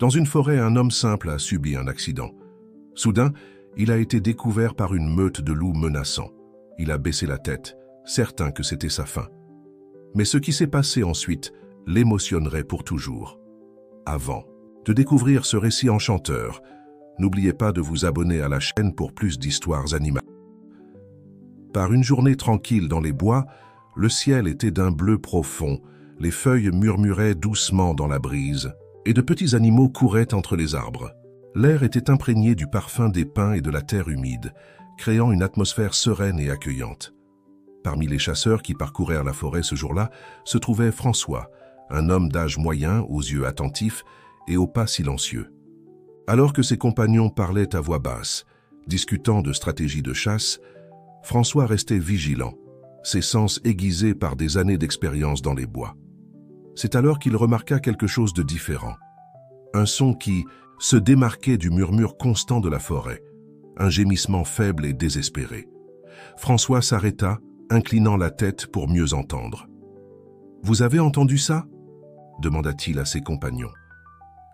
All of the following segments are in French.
Dans une forêt, un homme simple a subi un accident. Soudain, il a été découvert par une meute de loups menaçants. Il a baissé la tête, certain que c'était sa fin. Mais ce qui s'est passé ensuite l'émotionnerait pour toujours. Avant de découvrir ce récit enchanteur, n'oubliez pas de vous abonner à la chaîne pour plus d'histoires animales. Par une journée tranquille dans les bois, le ciel était d'un bleu profond, les feuilles murmuraient doucement dans la brise, et de petits animaux couraient entre les arbres. L'air était imprégné du parfum des pins et de la terre humide, créant une atmosphère sereine et accueillante. Parmi les chasseurs qui parcourèrent la forêt ce jour-là, se trouvait François, un homme d'âge moyen, aux yeux attentifs et aux pas silencieux. Alors que ses compagnons parlaient à voix basse, discutant de stratégies de chasse, François restait vigilant, ses sens aiguisés par des années d'expérience dans les bois. C'est alors qu'il remarqua quelque chose de différent. Un son qui se démarquait du murmure constant de la forêt, un gémissement faible et désespéré. François s'arrêta, inclinant la tête pour mieux entendre. « Vous avez entendu ça ?» demanda-t-il à ses compagnons.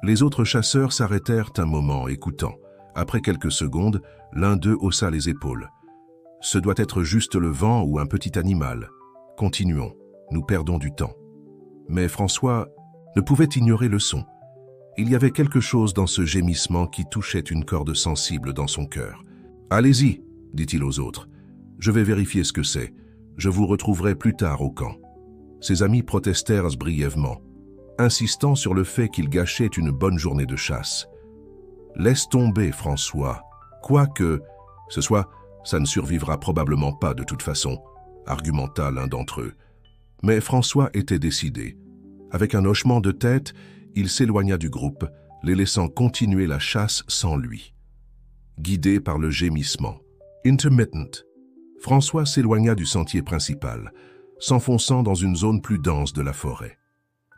Les autres chasseurs s'arrêtèrent un moment, écoutant. Après quelques secondes, l'un d'eux haussa les épaules. « Ce doit être juste le vent ou un petit animal. Continuons, nous perdons du temps. » Mais François ne pouvait ignorer le son. Il y avait quelque chose dans ce gémissement qui touchait une corde sensible dans son cœur. « Allez-y, dit-il aux autres. Je vais vérifier ce que c'est. Je vous retrouverai plus tard au camp. » Ses amis protestèrent brièvement, insistant sur le fait qu'il gâchait une bonne journée de chasse. « Laisse tomber, François. Quoi que ce soit, ça ne survivra probablement pas de toute façon, » argumenta l'un d'entre eux. Mais François était décidé. Avec un hochement de tête, il s'éloigna du groupe, les laissant continuer la chasse sans lui. Guidé par le gémissement. Intermittent. François s'éloigna du sentier principal, s'enfonçant dans une zone plus dense de la forêt.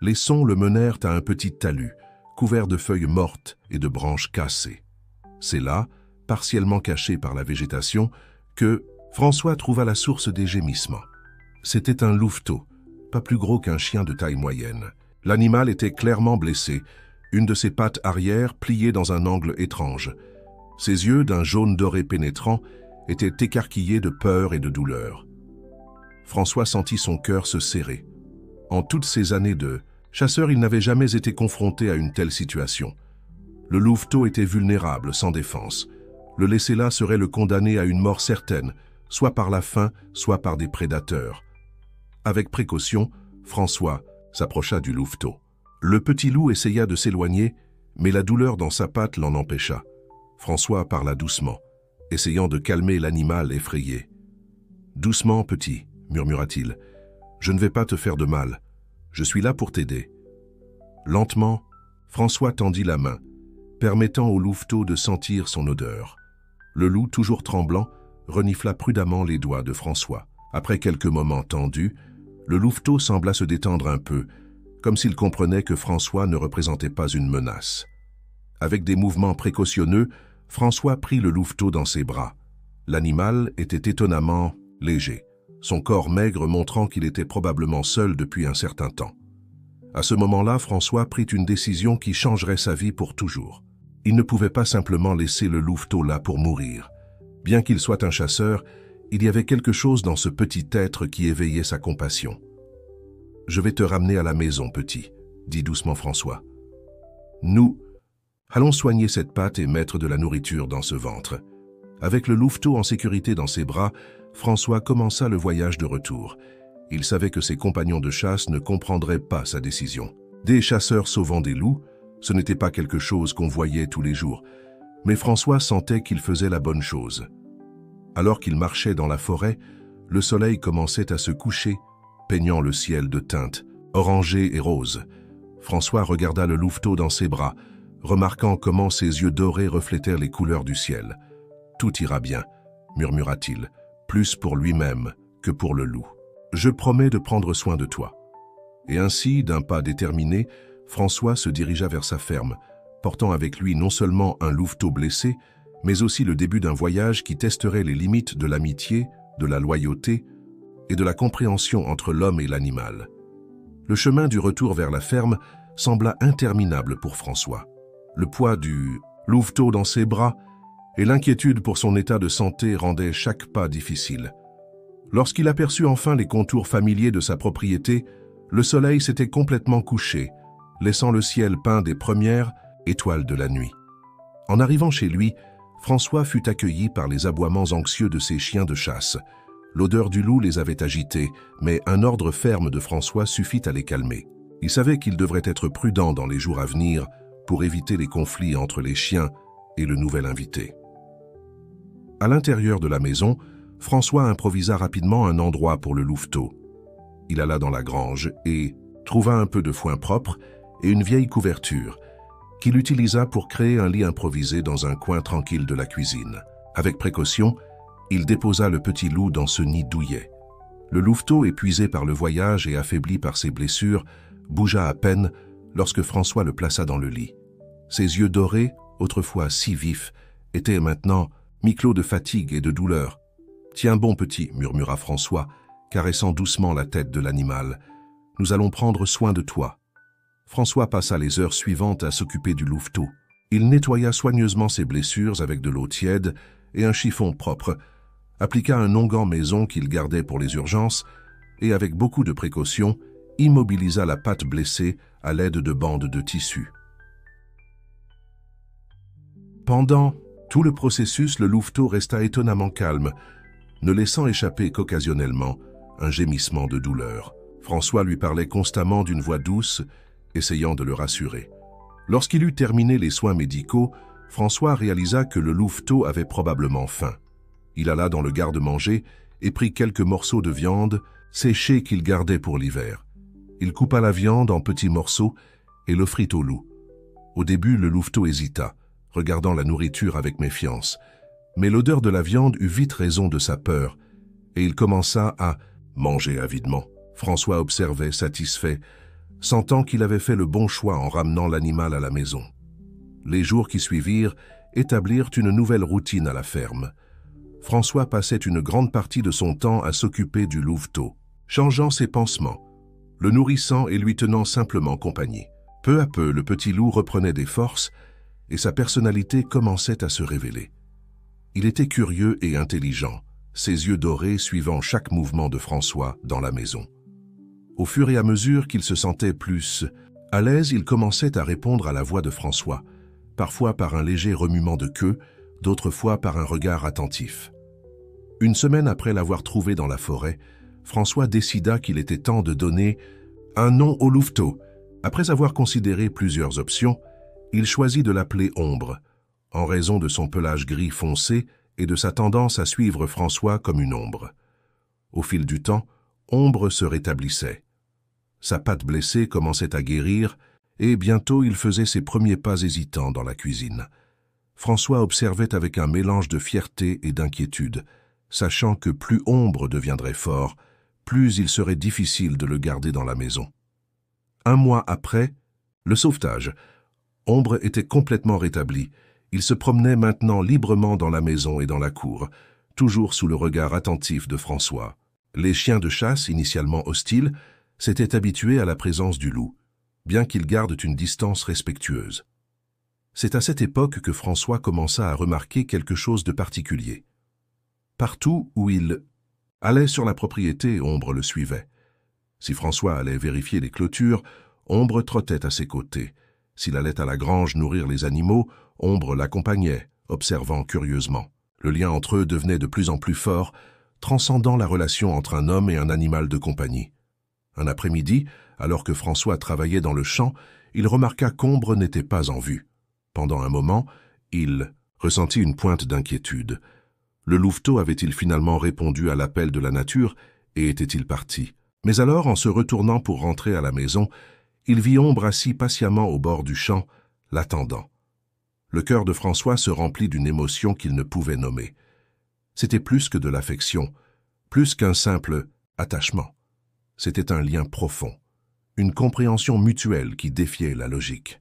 Les sons le menèrent à un petit talus, couvert de feuilles mortes et de branches cassées. C'est là, partiellement caché par la végétation, que François trouva la source des gémissements. C'était un louveteau, pas plus gros qu'un chien de taille moyenne. L'animal était clairement blessé, une de ses pattes arrière pliée dans un angle étrange. Ses yeux, d'un jaune doré pénétrant, étaient écarquillés de peur et de douleur. François sentit son cœur se serrer. En toutes ces années de chasseur, il n'avait jamais été confronté à une telle situation. Le louveteau était vulnérable, sans défense. Le laisser là serait le condamner à une mort certaine, soit par la faim, soit par des prédateurs. Avec précaution, François s'approcha du louveteau. Le petit loup essaya de s'éloigner, mais la douleur dans sa patte l'en empêcha. François parla doucement, essayant de calmer l'animal effrayé. « Doucement, petit, » murmura-t-il. « Je ne vais pas te faire de mal. Je suis là pour t'aider. » Lentement, François tendit la main, permettant au louveteau de sentir son odeur. Le loup, toujours tremblant, renifla prudemment les doigts de François. Après quelques moments tendus, le louveteau sembla se détendre un peu, comme s'il comprenait que François ne représentait pas une menace. Avec des mouvements précautionneux, François prit le louveteau dans ses bras. L'animal était étonnamment léger, son corps maigre montrant qu'il était probablement seul depuis un certain temps. À ce moment-là, François prit une décision qui changerait sa vie pour toujours. Il ne pouvait pas simplement laisser le louveteau là pour mourir. Bien qu'il soit un chasseur, il y avait quelque chose dans ce petit être qui éveillait sa compassion. « Je vais te ramener à la maison, petit, » dit doucement François. « Nous allons soigner cette patte et mettre de la nourriture dans ce ventre. » Avec le louveteau en sécurité dans ses bras, François commença le voyage de retour. Il savait que ses compagnons de chasse ne comprendraient pas sa décision. Des chasseurs sauvant des loups, ce n'était pas quelque chose qu'on voyait tous les jours, mais François sentait qu'il faisait la bonne chose. Alors qu'il marchait dans la forêt, le soleil commençait à se coucher, peignant le ciel de teintes, orangées et roses. François regarda le louveteau dans ses bras, remarquant comment ses yeux dorés reflétèrent les couleurs du ciel. « Tout ira bien, » murmura-t-il, plus pour lui-même que pour le loup. « Je promets de prendre soin de toi. » Et ainsi, d'un pas déterminé, François se dirigea vers sa ferme, portant avec lui non seulement un louveteau blessé, mais aussi le début d'un voyage qui testerait les limites de l'amitié, de la loyauté et de la compréhension entre l'homme et l'animal. Le chemin du retour vers la ferme sembla interminable pour François. le poids du louveteau dans ses bras et l'inquiétude pour son état de santé rendaient chaque pas difficile. Lorsqu'il aperçut enfin les contours familiers de sa propriété, le soleil s'était complètement couché, laissant le ciel peint des premières étoiles de la nuit. En arrivant chez lui, François fut accueilli par les aboiements anxieux de ses chiens de chasse. L'odeur du loup les avait agités, mais un ordre ferme de François suffit à les calmer. Il savait qu'il devrait être prudent dans les jours à venir pour éviter les conflits entre les chiens et le nouvel invité. À l'intérieur de la maison, François improvisa rapidement un endroit pour le louveteau. Il alla dans la grange et trouva un peu de foin propre et une vieille couverture, qu'il utilisa pour créer un lit improvisé dans un coin tranquille de la cuisine. Avec précaution, il déposa le petit loup dans ce nid douillet. Le louveteau, épuisé par le voyage et affaibli par ses blessures, bougea à peine lorsque François le plaça dans le lit. Ses yeux dorés, autrefois si vifs, étaient maintenant mi-clos de fatigue et de douleur. « Tiens bon petit » murmura François, caressant doucement la tête de l'animal. « Nous allons prendre soin de toi. » François passa les heures suivantes à s'occuper du louveteau. Il nettoya soigneusement ses blessures avec de l'eau tiède et un chiffon propre, appliqua un onguent maison qu'il gardait pour les urgences et, avec beaucoup de précaution, immobilisa la patte blessée à l'aide de bandes de tissu. Pendant tout le processus, le louveteau resta étonnamment calme, ne laissant échapper qu'occasionnellement un gémissement de douleur. François lui parlait constamment d'une voix douce, essayant de le rassurer. Lorsqu'il eut terminé les soins médicaux, François réalisa que le louveteau avait probablement faim. Il alla dans le garde-manger et prit quelques morceaux de viande séchée qu'il gardait pour l'hiver. Il coupa la viande en petits morceaux et l'offrit au loup. Au début, le louveteau hésita, regardant la nourriture avec méfiance. Mais l'odeur de la viande eut vite raison de sa peur, et il commença à manger avidement. François observait, satisfait, sentant qu'il avait fait le bon choix en ramenant l'animal à la maison. Les jours qui suivirent établirent une nouvelle routine à la ferme. François passait une grande partie de son temps à s'occuper du louveteau, changeant ses pansements, le nourrissant et lui tenant simplement compagnie. Peu à peu, le petit loup reprenait des forces et sa personnalité commençait à se révéler. Il était curieux et intelligent, ses yeux dorés suivant chaque mouvement de François dans la maison. Au fur et à mesure qu'il se sentait plus à l'aise, il commençait à répondre à la voix de François, parfois par un léger remuement de queue, d'autres fois par un regard attentif. Une semaine après l'avoir trouvé dans la forêt, François décida qu'il était temps de donner un nom au louveteau. Après avoir considéré plusieurs options, il choisit de l'appeler Ombre, en raison de son pelage gris foncé et de sa tendance à suivre François comme une ombre. Au fil du temps, Ombre se rétablissait. Sa patte blessée commençait à guérir et bientôt il faisait ses premiers pas hésitants dans la cuisine. François observait avec un mélange de fierté et d'inquiétude, sachant que plus Ombre deviendrait fort, plus il serait difficile de le garder dans la maison. Un mois après, le sauvetage. Ombre était complètement rétabli. Il se promenait maintenant librement dans la maison et dans la cour, toujours sous le regard attentif de François. Les chiens de chasse, initialement hostiles, s'étaient habitués à la présence du loup, bien qu'ils gardent une distance respectueuse. C'est à cette époque que François commença à remarquer quelque chose de particulier. Partout où il allait sur la propriété, Ombre le suivait. Si François allait vérifier les clôtures, Ombre trottait à ses côtés. S'il allait à la grange nourrir les animaux, Ombre l'accompagnait, observant curieusement. Le lien entre eux devenait de plus en plus fort, transcendant la relation entre un homme et un animal de compagnie. Un après-midi, alors que François travaillait dans le champ, il remarqua qu'Ombre n'était pas en vue. Pendant un moment, il ressentit une pointe d'inquiétude. Le louveteau avait-il finalement répondu à l'appel de la nature et était-il parti? Mais alors, en se retournant pour rentrer à la maison, il vit Ombre assis patiemment au bord du champ, l'attendant. Le cœur de François se remplit d'une émotion qu'il ne pouvait nommer. C'était plus que de l'affection, plus qu'un simple attachement. C'était un lien profond, une compréhension mutuelle qui défiait la logique.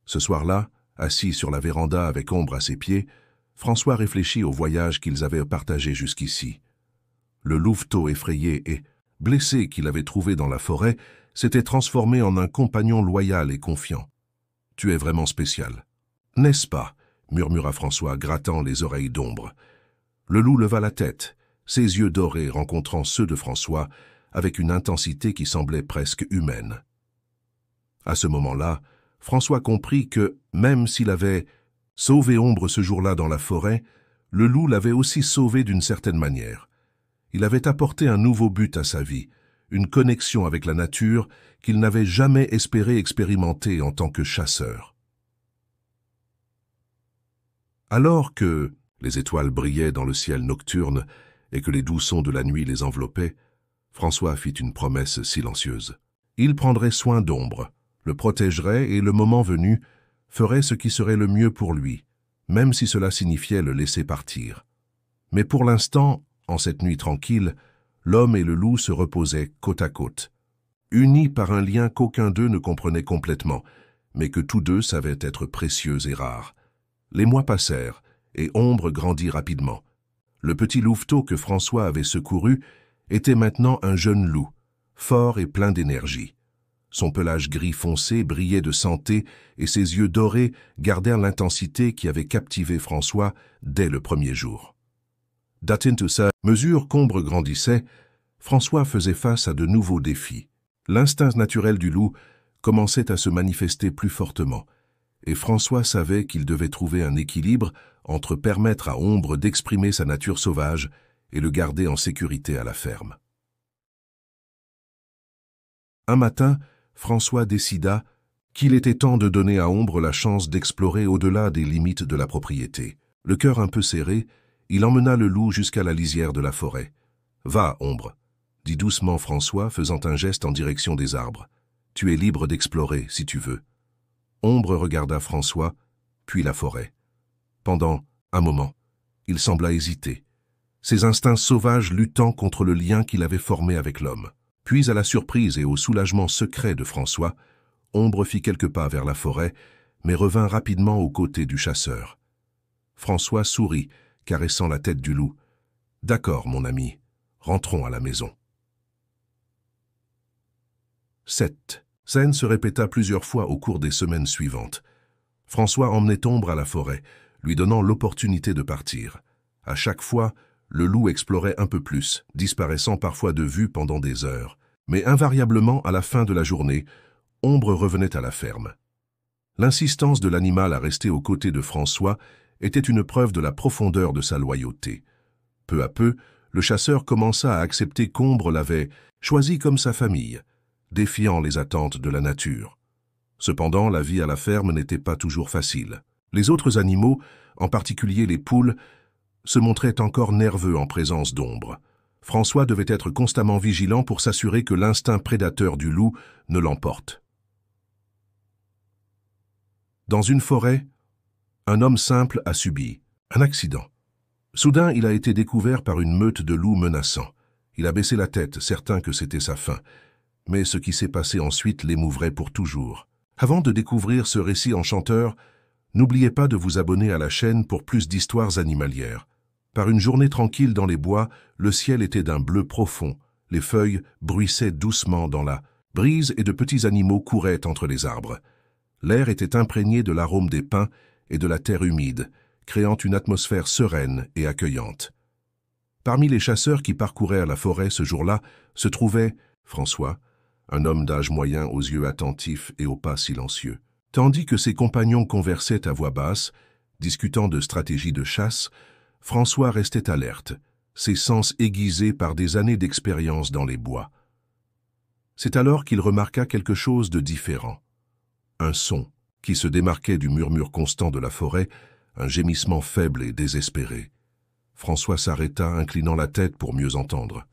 Ce soir-là, assis sur la véranda avec Ombre à ses pieds, François réfléchit au voyage qu'ils avaient partagé jusqu'ici. Le louveteau effrayé et blessé qu'il avait trouvé dans la forêt s'était transformé en un compagnon loyal et confiant. Tu es vraiment spécial. »« N'est-ce pas ?» murmura François, grattant les oreilles d'Ombre. Le loup leva la tête, ses yeux dorés rencontrant ceux de François avec une intensité qui semblait presque humaine. À ce moment-là, François comprit que, même s'il avait sauvé Ombre ce jour-là dans la forêt, le loup l'avait aussi sauvé d'une certaine manière. Il avait apporté un nouveau but à sa vie, une connexion avec la nature qu'il n'avait jamais espéré expérimenter en tant que chasseur. Alors que les étoiles brillaient dans le ciel nocturne et que les doux sons de la nuit les enveloppaient, François fit une promesse silencieuse. Il prendrait soin d'Ombre, le protégerait et, le moment venu, ferait ce qui serait le mieux pour lui, même si cela signifiait le laisser partir. Mais pour l'instant, en cette nuit tranquille, l'homme et le loup se reposaient côte à côte, unis par un lien qu'aucun d'eux ne comprenait complètement, mais que tous deux savaient être précieux et rares. Les mois passèrent, et Ombre grandit rapidement. Le petit louveteau que François avait secouru était maintenant un jeune loup, fort et plein d'énergie. Son pelage gris foncé brillait de santé et ses yeux dorés gardèrent l'intensité qui avait captivé François dès le premier jour. À mesure qu'Ombre grandissait, François faisait face à de nouveaux défis. L'instinct naturel du loup commençait à se manifester plus fortement, et François savait qu'il devait trouver un équilibre entre permettre à Ombre d'exprimer sa nature sauvage et le garder en sécurité à la ferme. Un matin, François décida qu'il était temps de donner à Ombre la chance d'explorer au-delà des limites de la propriété. Le cœur un peu serré, il emmena le loup jusqu'à la lisière de la forêt. « Va, Ombre », dit doucement François, faisant un geste en direction des arbres. « Tu es libre d'explorer, si tu veux. » Ombre regarda François, puis la forêt. Pendant un moment, il sembla hésiter, ses instincts sauvages luttant contre le lien qu'il avait formé avec l'homme. Puis, à la surprise et au soulagement secret de François, Ombre fit quelques pas vers la forêt, mais revint rapidement aux côtés du chasseur. François sourit, caressant la tête du loup. « D'accord, mon ami, rentrons à la maison. » 7. Scène se répéta plusieurs fois au cours des semaines suivantes. François emmenait Ombre à la forêt, lui donnant l'opportunité de partir. À chaque fois, le loup explorait un peu plus, disparaissant parfois de vue pendant des heures. Mais invariablement, à la fin de la journée, Ombre revenait à la ferme. L'insistance de l'animal à rester aux côtés de François était une preuve de la profondeur de sa loyauté. Peu à peu, le chasseur commença à accepter qu'Ombre l'avait choisi comme sa famille, défiant les attentes de la nature. Cependant, la vie à la ferme n'était pas toujours facile. Les autres animaux, en particulier les poules, se montraient encore nerveux en présence d'Ombre. François devait être constamment vigilant pour s'assurer que l'instinct prédateur du loup ne l'emporte. Dans une forêt, un homme simple a subi un accident. Soudain, il a été découvert par une meute de loups menaçants. Il a baissé la tête, certain que c'était sa fin. Mais ce qui s'est passé ensuite l'émouvrait pour toujours. Avant de découvrir ce récit enchanteur, n'oubliez pas de vous abonner à la chaîne pour plus d'histoires animalières. Par une journée tranquille dans les bois, le ciel était d'un bleu profond, les feuilles bruissaient doucement dans la brise et de petits animaux couraient entre les arbres. L'air était imprégné de l'arôme des pins et de la terre humide, créant une atmosphère sereine et accueillante. Parmi les chasseurs qui parcouraient la forêt ce jour-là se trouvait François, un homme d'âge moyen aux yeux attentifs et aux pas silencieux. Tandis que ses compagnons conversaient à voix basse, discutant de stratégies de chasse, François restait alerte, ses sens aiguisés par des années d'expérience dans les bois. C'est alors qu'il remarqua quelque chose de différent. Un son qui se démarquait du murmure constant de la forêt, un gémissement faible et désespéré. François s'arrêta, inclinant la tête pour mieux entendre.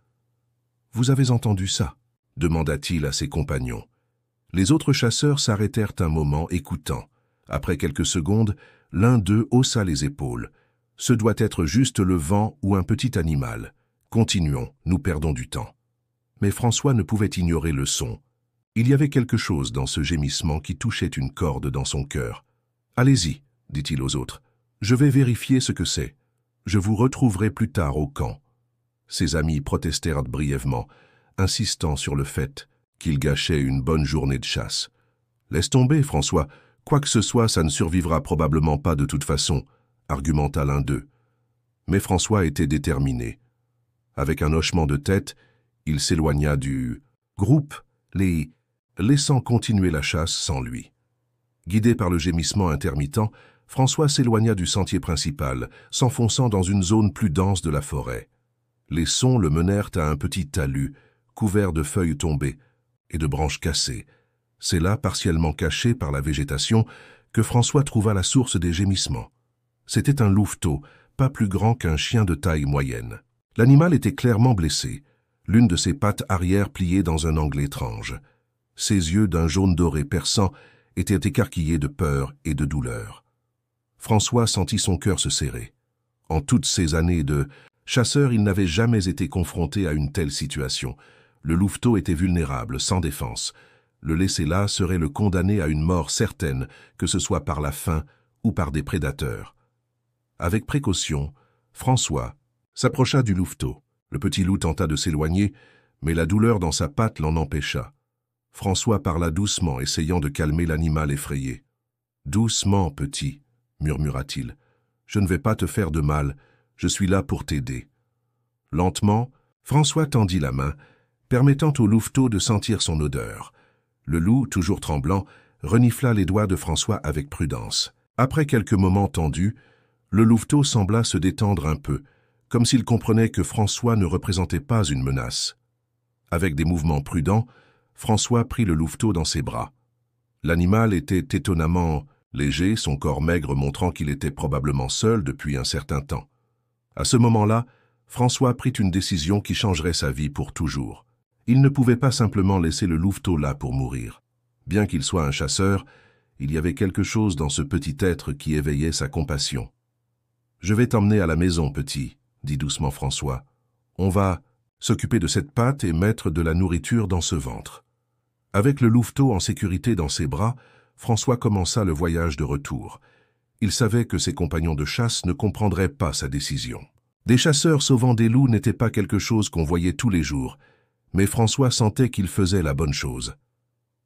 « Vous avez entendu ça ?» demanda-t-il à ses compagnons. Les autres chasseurs s'arrêtèrent un moment, écoutant. Après quelques secondes, l'un d'eux haussa les épaules. « Ce doit être juste le vent ou un petit animal. Continuons, nous perdons du temps. » Mais François ne pouvait ignorer le son. Il y avait quelque chose dans ce gémissement qui touchait une corde dans son cœur. « Allez-y, » dit-il aux autres. « Je vais vérifier ce que c'est. Je vous retrouverai plus tard au camp. » Ses amis protestèrent brièvement, insistant sur le fait qu'il gâchait une bonne journée de chasse. « Laisse tomber, François. Quoi que ce soit, ça ne survivra probablement pas de toute façon, argumenta l'un d'eux. Mais François était déterminé. Avec un hochement de tête, il s'éloigna du groupe, laissant continuer la chasse sans lui. Guidé par le gémissement intermittent, François s'éloigna du sentier principal, s'enfonçant dans une zone plus dense de la forêt. Les sons le menèrent à un petit talus, couvert de feuilles tombées et de branches cassées. C'est là, partiellement caché par la végétation, que François trouva la source des gémissements. C'était un louveteau, pas plus grand qu'un chien de taille moyenne. L'animal était clairement blessé, l'une de ses pattes arrière pliée dans un angle étrange. Ses yeux d'un jaune doré perçant étaient écarquillés de peur et de douleur. François sentit son cœur se serrer. En toutes ces années de chasseur, il n'avait jamais été confronté à une telle situation. Le louveteau était vulnérable, sans défense. Le laisser là serait le condamner à une mort certaine, que ce soit par la faim ou par des prédateurs. Avec précaution, François s'approcha du louveteau. Le petit loup tenta de s'éloigner, mais la douleur dans sa patte l'en empêcha. François parla doucement, essayant de calmer l'animal effrayé. « Doucement, petit, » murmura-t-il. « Je ne vais pas te faire de mal, je suis là pour t'aider. » Lentement, François tendit la main, permettant au louveteau de sentir son odeur. Le loup, toujours tremblant, renifla les doigts de François avec prudence. Après quelques moments tendus, le louveteau sembla se détendre un peu, comme s'il comprenait que François ne représentait pas une menace. Avec des mouvements prudents, François prit le louveteau dans ses bras. L'animal était étonnamment léger, son corps maigre montrant qu'il était probablement seul depuis un certain temps. À ce moment-là, François prit une décision qui changerait sa vie pour toujours. Il ne pouvait pas simplement laisser le louveteau là pour mourir. Bien qu'il soit un chasseur, il y avait quelque chose dans ce petit être qui éveillait sa compassion. « Je vais t'emmener à la maison, petit, » dit doucement François. « On va s'occuper de cette patte et mettre de la nourriture dans ce ventre. » Avec le louveteau en sécurité dans ses bras, François commença le voyage de retour. Il savait que ses compagnons de chasse ne comprendraient pas sa décision. Des chasseurs sauvant des loups n'était pas quelque chose qu'on voyait tous les jours, mais François sentait qu'il faisait la bonne chose.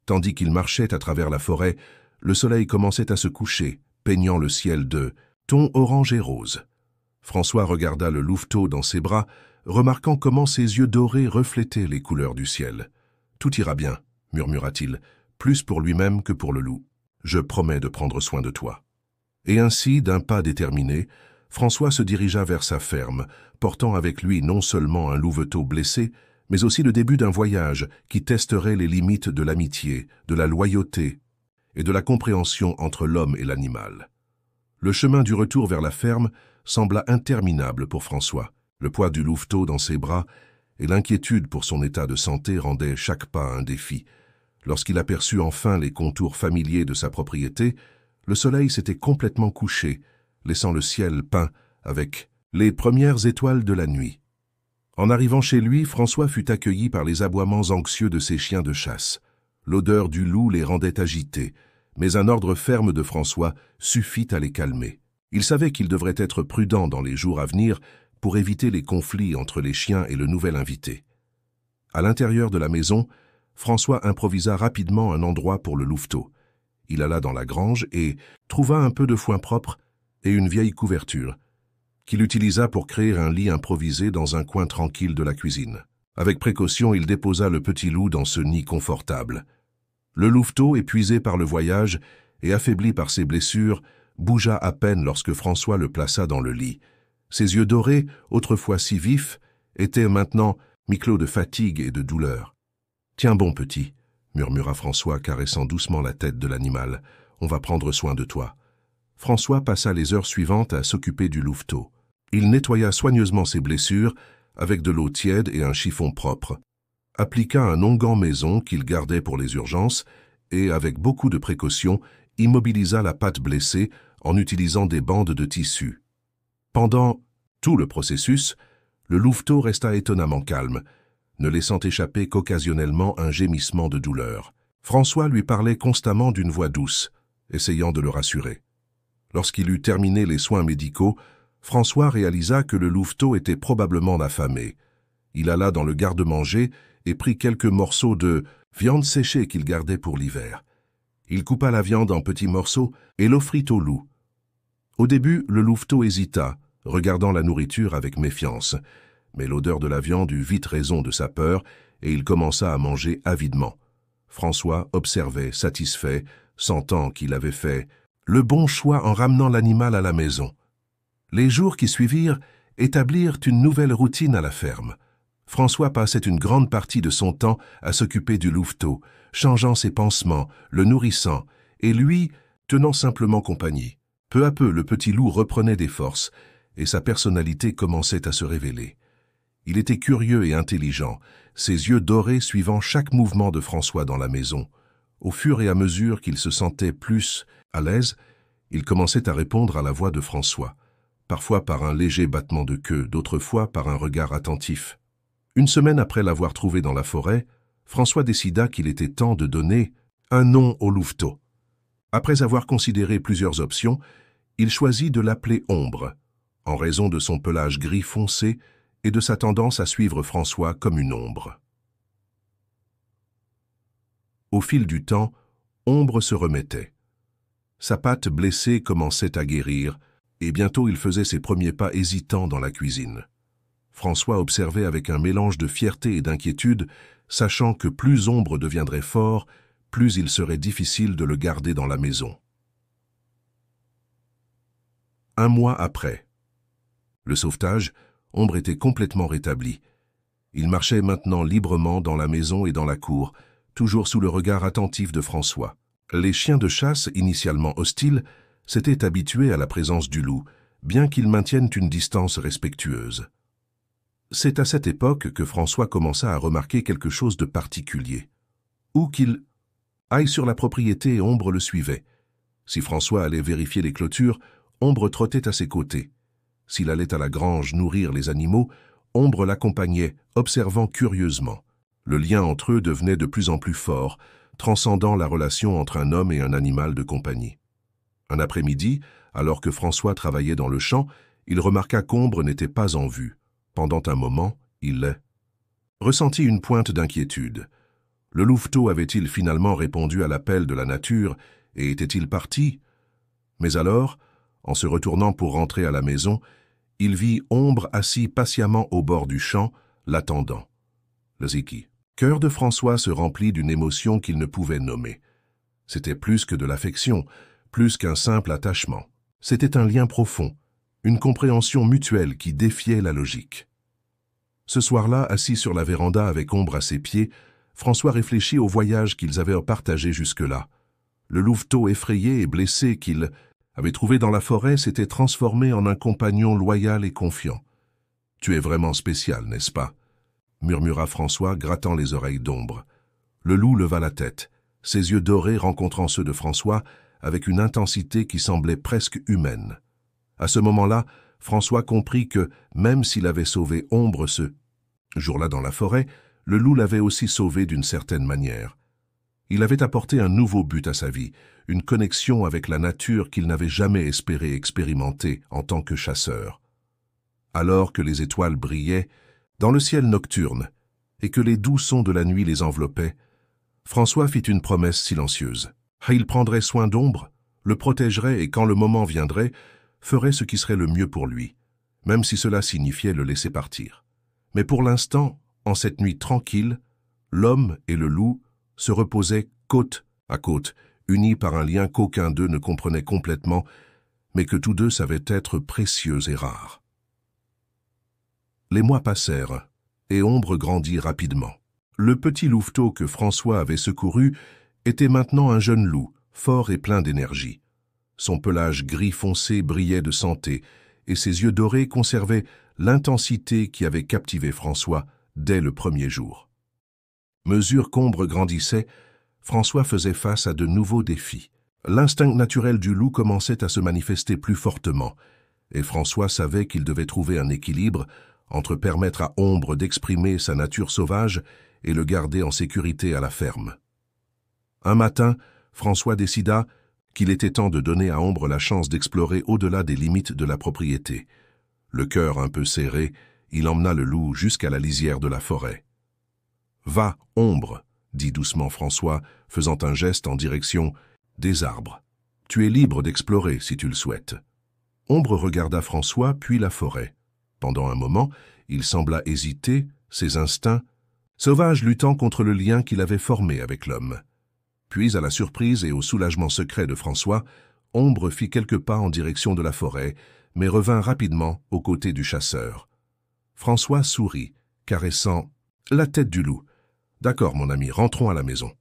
Tandis qu'il marchait à travers la forêt, le soleil commençait à se coucher, peignant le ciel de tons orange et rose. François regarda le louveteau dans ses bras, remarquant comment ses yeux dorés reflétaient les couleurs du ciel. « Tout ira bien, » murmura-t-il, plus pour lui-même que pour le loup. « Je promets de prendre soin de toi. » Et ainsi, d'un pas déterminé, François se dirigea vers sa ferme, portant avec lui non seulement un louveteau blessé, mais aussi le début d'un voyage qui testerait les limites de l'amitié, de la loyauté et de la compréhension entre l'homme et l'animal. Le chemin du retour vers la ferme sembla interminable pour François. Le poids du louveteau dans ses bras et l'inquiétude pour son état de santé rendaient chaque pas un défi. Lorsqu'il aperçut enfin les contours familiers de sa propriété, le soleil s'était complètement couché, laissant le ciel peint avec les premières étoiles de la nuit. En arrivant chez lui, François fut accueilli par les aboiements anxieux de ses chiens de chasse. L'odeur du loup les rendait agités, mais un ordre ferme de François suffit à les calmer. Il savait qu'il devrait être prudent dans les jours à venir pour éviter les conflits entre les chiens et le nouvel invité. À l'intérieur de la maison, François improvisa rapidement un endroit pour le louveteau. Il alla dans la grange et trouva un peu de foin propre et une vieille couverture, qu'il utilisa pour créer un lit improvisé dans un coin tranquille de la cuisine. Avec précaution, il déposa le petit loup dans ce nid confortable. Le louveteau, épuisé par le voyage et affaibli par ses blessures, bougea à peine lorsque François le plaça dans le lit. Ses yeux dorés, autrefois si vifs, étaient maintenant mi-clos de fatigue et de douleur. « Tiens bon, petit » murmura François, caressant doucement la tête de l'animal. « On va prendre soin de toi. » François passa les heures suivantes à s'occuper du louveteau. Il nettoya soigneusement ses blessures avec de l'eau tiède et un chiffon propre, appliqua un onguent maison qu'il gardait pour les urgences et, avec beaucoup de précaution, immobilisa la patte blessée en utilisant des bandes de tissu. Pendant tout le processus, le louveteau resta étonnamment calme, ne laissant échapper qu'occasionnellement un gémissement de douleur. François lui parlait constamment d'une voix douce, essayant de le rassurer. Lorsqu'il eut terminé les soins médicaux, François réalisa que le louveteau était probablement affamé. Il alla dans le garde-manger et prit quelques morceaux de viande séchée qu'il gardait pour l'hiver. Il coupa la viande en petits morceaux et l'offrit au loup. Au début, le louveteau hésita, regardant la nourriture avec méfiance. Mais l'odeur de la viande eut vite raison de sa peur et il commença à manger avidement. François observait, satisfait, sentant qu'il avait fait le bon choix en ramenant l'animal à la maison. Les jours qui suivirent établirent une nouvelle routine à la ferme. François passait une grande partie de son temps à s'occuper du louveteau, changeant ses pansements, le nourrissant, et lui tenant simplement compagnie. Peu à peu, le petit loup reprenait des forces, et sa personnalité commençait à se révéler. Il était curieux et intelligent, ses yeux dorés suivant chaque mouvement de François dans la maison. Au fur et à mesure qu'il se sentait plus à l'aise, il commençait à répondre à la voix de François, parfois par un léger battement de queue, d'autres fois par un regard attentif. Une semaine après l'avoir trouvé dans la forêt, François décida qu'il était temps de donner un nom au louveteau. Après avoir considéré plusieurs options, il choisit de l'appeler Ombre, en raison de son pelage gris foncé et de sa tendance à suivre François comme une ombre. Au fil du temps, Ombre se remettait. Sa patte blessée commençait à guérir, et bientôt il faisait ses premiers pas hésitants dans la cuisine. François observait avec un mélange de fierté et d'inquiétude, sachant que plus Ombre deviendrait fort, plus il serait difficile de le garder dans la maison. Un mois après. Le sauvetage, Ombre était complètement rétabli. Il marchait maintenant librement dans la maison et dans la cour, toujours sous le regard attentif de François. Les chiens de chasse, initialement hostiles, s'étaient habitués à la présence du loup, bien qu'ils maintiennent une distance respectueuse. C'est à cette époque que François commença à remarquer quelque chose de particulier. Où qu'il aille sur la propriété, Ombre le suivait. Si François allait vérifier les clôtures, Ombre trottait à ses côtés. S'il allait à la grange nourrir les animaux, Ombre l'accompagnait, observant curieusement. Le lien entre eux devenait de plus en plus fort, transcendant la relation entre un homme et un animal de compagnie. Un après-midi, alors que François travaillait dans le champ, il remarqua qu'Ombre n'était pas en vue. Pendant un moment, il ressentit une pointe d'inquiétude. Le louveteau avait-il finalement répondu à l'appel de la nature et était-il parti? Mais alors, en se retournant pour rentrer à la maison, il vit Ombre assis patiemment au bord du champ, l'attendant. Le cœur de François se remplit d'une émotion qu'il ne pouvait nommer. C'était plus que de l'affection, plus qu'un simple attachement. C'était un lien profond, une compréhension mutuelle qui défiait la logique. Ce soir-là, assis sur la véranda avec Ombre à ses pieds, François réfléchit au voyage qu'ils avaient partagé jusque-là. Le louveteau effrayé et blessé qu'il avait trouvé dans la forêt s'était transformé en un compagnon loyal et confiant. « Tu es vraiment spécial, n'est-ce pas ?» murmura François, grattant les oreilles d'Ombre. Le loup leva la tête, ses yeux dorés rencontrant ceux de François avec une intensité qui semblait presque humaine. À ce moment-là, François comprit que, même s'il avait sauvé Ombre ce jour-là dans la forêt, le loup l'avait aussi sauvé d'une certaine manière. Il avait apporté un nouveau but à sa vie, une connexion avec la nature qu'il n'avait jamais espéré expérimenter en tant que chasseur. Alors que les étoiles brillaient dans le ciel nocturne et que les doux sons de la nuit les enveloppaient, François fit une promesse silencieuse. Il prendrait soin d'Ombre, le protégerait et quand le moment viendrait, ferait ce qui serait le mieux pour lui, même si cela signifiait le laisser partir. Mais pour l'instant, en cette nuit tranquille, l'homme et le loup se reposaient côte à côte, unis par un lien qu'aucun d'eux ne comprenait complètement, mais que tous deux savaient être précieux et rares. Les mois passèrent, et Ombre grandit rapidement. Le petit louveteau que François avait secouru était maintenant un jeune loup, fort et plein d'énergie. Son pelage gris foncé brillait de santé, et ses yeux dorés conservaient l'intensité qui avait captivé François dès le premier jour. Mesure qu'Ombre grandissait, François faisait face à de nouveaux défis. L'instinct naturel du loup commençait à se manifester plus fortement, et François savait qu'il devait trouver un équilibre entre permettre à Ombre d'exprimer sa nature sauvage et le garder en sécurité à la ferme. Un matin, François décida qu'il était temps de donner à Ombre la chance d'explorer au-delà des limites de la propriété. Le cœur un peu serré, il emmena le loup jusqu'à la lisière de la forêt. « Va, Ombre !» dit doucement François, faisant un geste en direction des arbres. Tu es libre d'explorer si tu le souhaites. Ombre regarda François, puis la forêt. Pendant un moment, il sembla hésiter, ses instincts sauvages luttant contre le lien qu'il avait formé avec l'homme. Puis, à la surprise et au soulagement secret de François, Ombre fit quelques pas en direction de la forêt, mais revint rapidement aux côtés du chasseur. François sourit, caressant la tête du loup. « D'accord, mon ami, rentrons à la maison. »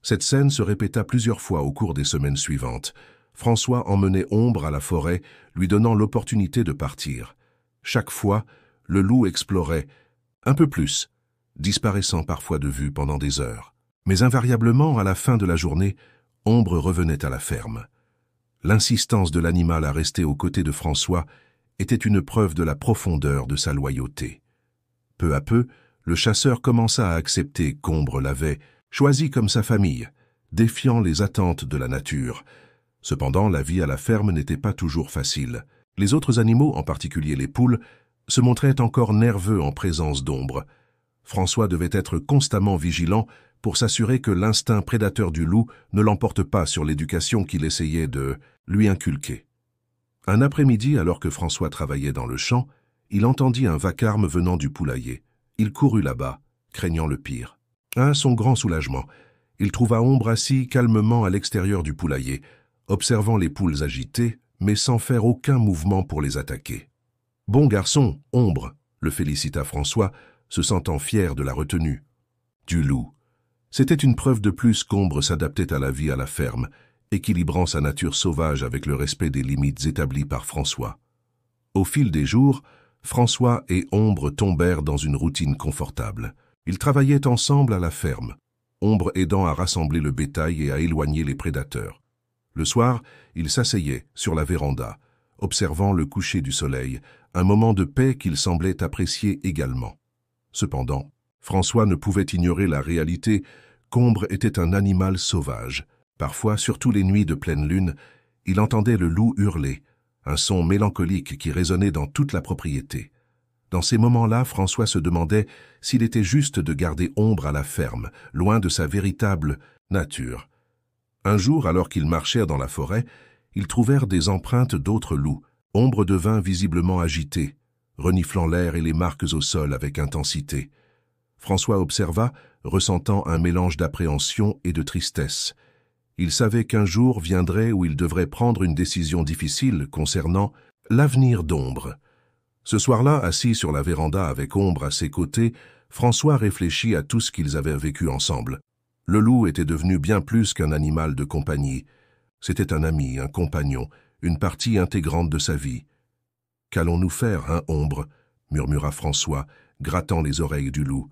Cette scène se répéta plusieurs fois au cours des semaines suivantes. François emmenait Ombre à la forêt, lui donnant l'opportunité de partir. Chaque fois, le loup explorait un peu plus, disparaissant parfois de vue pendant des heures. Mais invariablement, à la fin de la journée, Ombre revenait à la ferme. L'insistance de l'animal à rester aux côtés de François était une preuve de la profondeur de sa loyauté. Peu à peu, le chasseur commença à accepter qu'Ombre l'avait choisi comme sa famille, défiant les attentes de la nature. Cependant, la vie à la ferme n'était pas toujours facile. Les autres animaux, en particulier les poules, se montraient encore nerveux en présence d'Ombre. François devait être constamment vigilant pour s'assurer que l'instinct prédateur du loup ne l'emporte pas sur l'éducation qu'il essayait de lui inculquer. Un après-midi, alors que François travaillait dans le champ, il entendit un vacarme venant du poulailler. Il courut là-bas, craignant le pire. À son grand soulagement, il trouva Ombre assis calmement à l'extérieur du poulailler, observant les poules agitées, mais sans faire aucun mouvement pour les attaquer. « Bon garçon, Ombre !» le félicita François, se sentant fier de la retenue. Du loup. C'était une preuve de plus qu'Ombre s'adaptait à la vie à la ferme, équilibrant sa nature sauvage avec le respect des limites établies par François. Au fil des jours, François et Ombre tombèrent dans une routine confortable. Ils travaillaient ensemble à la ferme, Ombre aidant à rassembler le bétail et à éloigner les prédateurs. Le soir, ils s'asseyaient sur la véranda, observant le coucher du soleil, un moment de paix qu'ils semblaient apprécier également. Cependant, François ne pouvait ignorer la réalité qu'Ombre était un animal sauvage. Parfois, surtout les nuits de pleine lune, il entendait le loup hurler, un son mélancolique qui résonnait dans toute la propriété. Dans ces moments-là, François se demandait s'il était juste de garder Ombre à la ferme, loin de sa véritable nature. Un jour, alors qu'ils marchèrent dans la forêt, ils trouvèrent des empreintes d'autres loups. Ombre devint visiblement agité, reniflant l'air et les marques au sol avec intensité. François observa, ressentant un mélange d'appréhension et de tristesse. Il savait qu'un jour viendrait où il devrait prendre une décision difficile concernant l'avenir d'Ombre. Ce soir-là, assis sur la véranda avec Ombre à ses côtés, François réfléchit à tout ce qu'ils avaient vécu ensemble. Le loup était devenu bien plus qu'un animal de compagnie. C'était un ami, un compagnon, une partie intégrante de sa vie. « Qu'allons-nous faire, hein, Ombre ?» murmura François, grattant les oreilles du loup.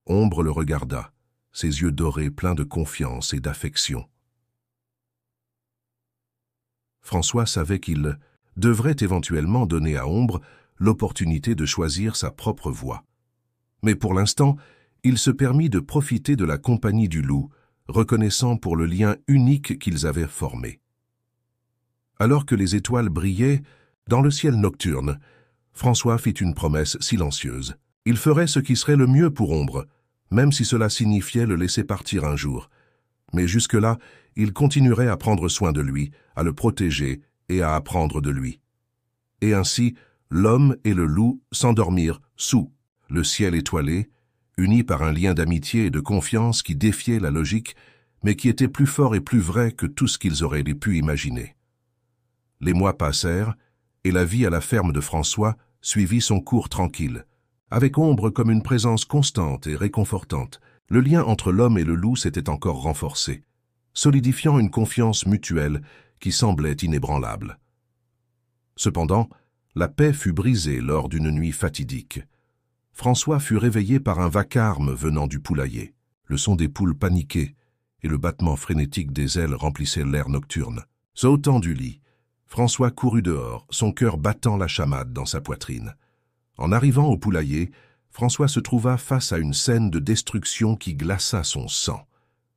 Ombre le regarda, ses yeux dorés pleins de confiance et d'affection. François savait qu'il devrait éventuellement donner à Ombre l'opportunité de choisir sa propre voie. Mais pour l'instant, il se permit de profiter de la compagnie du loup, reconnaissant pour le lien unique qu'ils avaient formé. Alors que les étoiles brillaient dans le ciel nocturne, François fit une promesse silencieuse. Il ferait ce qui serait le mieux pour Ombre, même si cela signifiait le laisser partir un jour. Mais jusque-là, il continuerait à prendre soin de lui, à le protéger et à apprendre de lui. Et ainsi, l'homme et le loup s'endormirent sous le ciel étoilé, unis par un lien d'amitié et de confiance qui défiait la logique, mais qui était plus fort et plus vrai que tout ce qu'ils auraient pu imaginer. Les mois passèrent, et la vie à la ferme de François suivit son cours tranquille, avec Ombre comme une présence constante et réconfortante. Le lien entre l'homme et le loup s'était encore renforcé, solidifiant une confiance mutuelle qui semblait inébranlable. Cependant, la paix fut brisée lors d'une nuit fatidique. François fut réveillé par un vacarme venant du poulailler. Le son des poules paniquait et le battement frénétique des ailes remplissait l'air nocturne. Sautant du lit, François courut dehors, son cœur battant la chamade dans sa poitrine. En arrivant au poulailler, François se trouva face à une scène de destruction qui glaça son sang.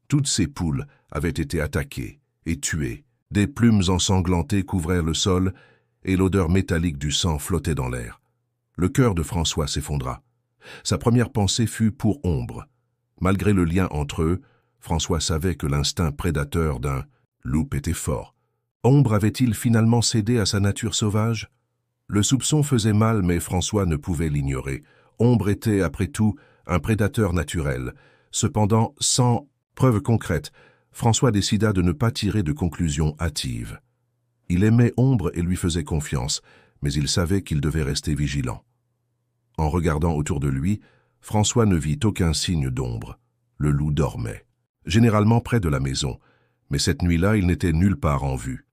Toutes ses poules avaient été attaquées et tuées. Des plumes ensanglantées couvrirent le sol et l'odeur métallique du sang flottait dans l'air. Le cœur de François s'effondra. Sa première pensée fut pour Ombre. Malgré le lien entre eux, François savait que l'instinct prédateur d'un Loup était fort. Ombre avait-il finalement cédé à sa nature sauvage? Le soupçon faisait mal, mais François ne pouvait l'ignorer. Ombre était, après tout, un prédateur naturel. Cependant, sans preuve concrète, François décida de ne pas tirer de conclusions hâtives. Il aimait Ombre et lui faisait confiance, mais il savait qu'il devait rester vigilant. En regardant autour de lui, François ne vit aucun signe d'Ombre. Le loup dormait, généralement près de la maison, mais cette nuit-là, il n'était nulle part en vue.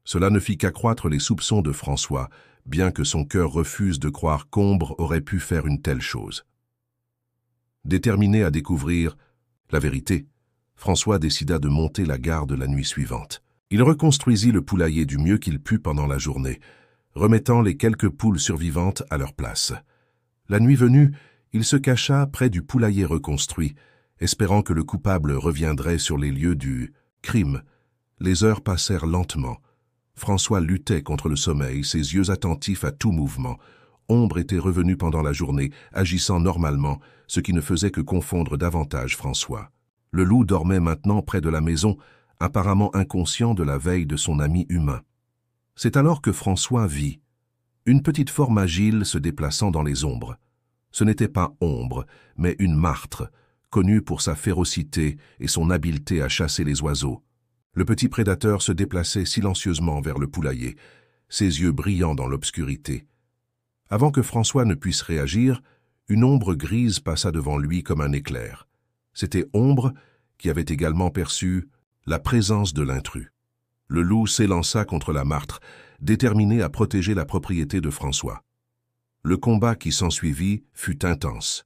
Cela ne fit qu'accroître les soupçons de François, bien que son cœur refuse de croire qu'Ombre aurait pu faire une telle chose. Déterminé à découvrir la vérité, François décida de monter la garde la nuit suivante. Il reconstruisit le poulailler du mieux qu'il put pendant la journée, remettant les quelques poules survivantes à leur place. La nuit venue, il se cacha près du poulailler reconstruit, espérant que le coupable reviendrait sur les lieux du crime. Les heures passèrent lentement. François luttait contre le sommeil, ses yeux attentifs à tout mouvement. Ombre était revenu pendant la journée, agissant normalement, ce qui ne faisait que confondre davantage François. Le loup dormait maintenant près de la maison, apparemment inconscient de la veille de son ami humain. C'est alors que François vit une petite forme agile se déplaçant dans les ombres. Ce n'était pas Ombre, mais une martre, connue pour sa férocité et son habileté à chasser les oiseaux. Le petit prédateur se déplaçait silencieusement vers le poulailler, ses yeux brillants dans l'obscurité. Avant que François ne puisse réagir, une ombre grise passa devant lui comme un éclair. C'était Ombre qui avait également perçu la présence de l'intrus. Le loup s'élança contre la martre, déterminé à protéger la propriété de François. Le combat qui s'ensuivit fut intense.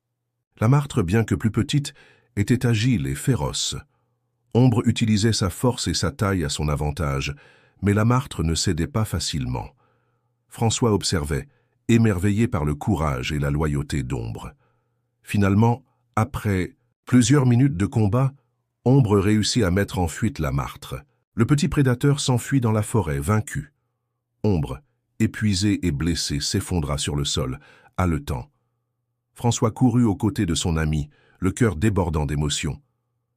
La martre, bien que plus petite, était agile et féroce. Ombre utilisait sa force et sa taille à son avantage, mais la martre ne cédait pas facilement. François observait, émerveillé par le courage et la loyauté d'Ombre. Finalement, après plusieurs minutes de combat, Ombre réussit à mettre en fuite la martre. Le petit prédateur s'enfuit dans la forêt, vaincu. Ombre, épuisé et blessé, s'effondra sur le sol, haletant. François courut aux côtés de son ami, le cœur débordant d'émotion.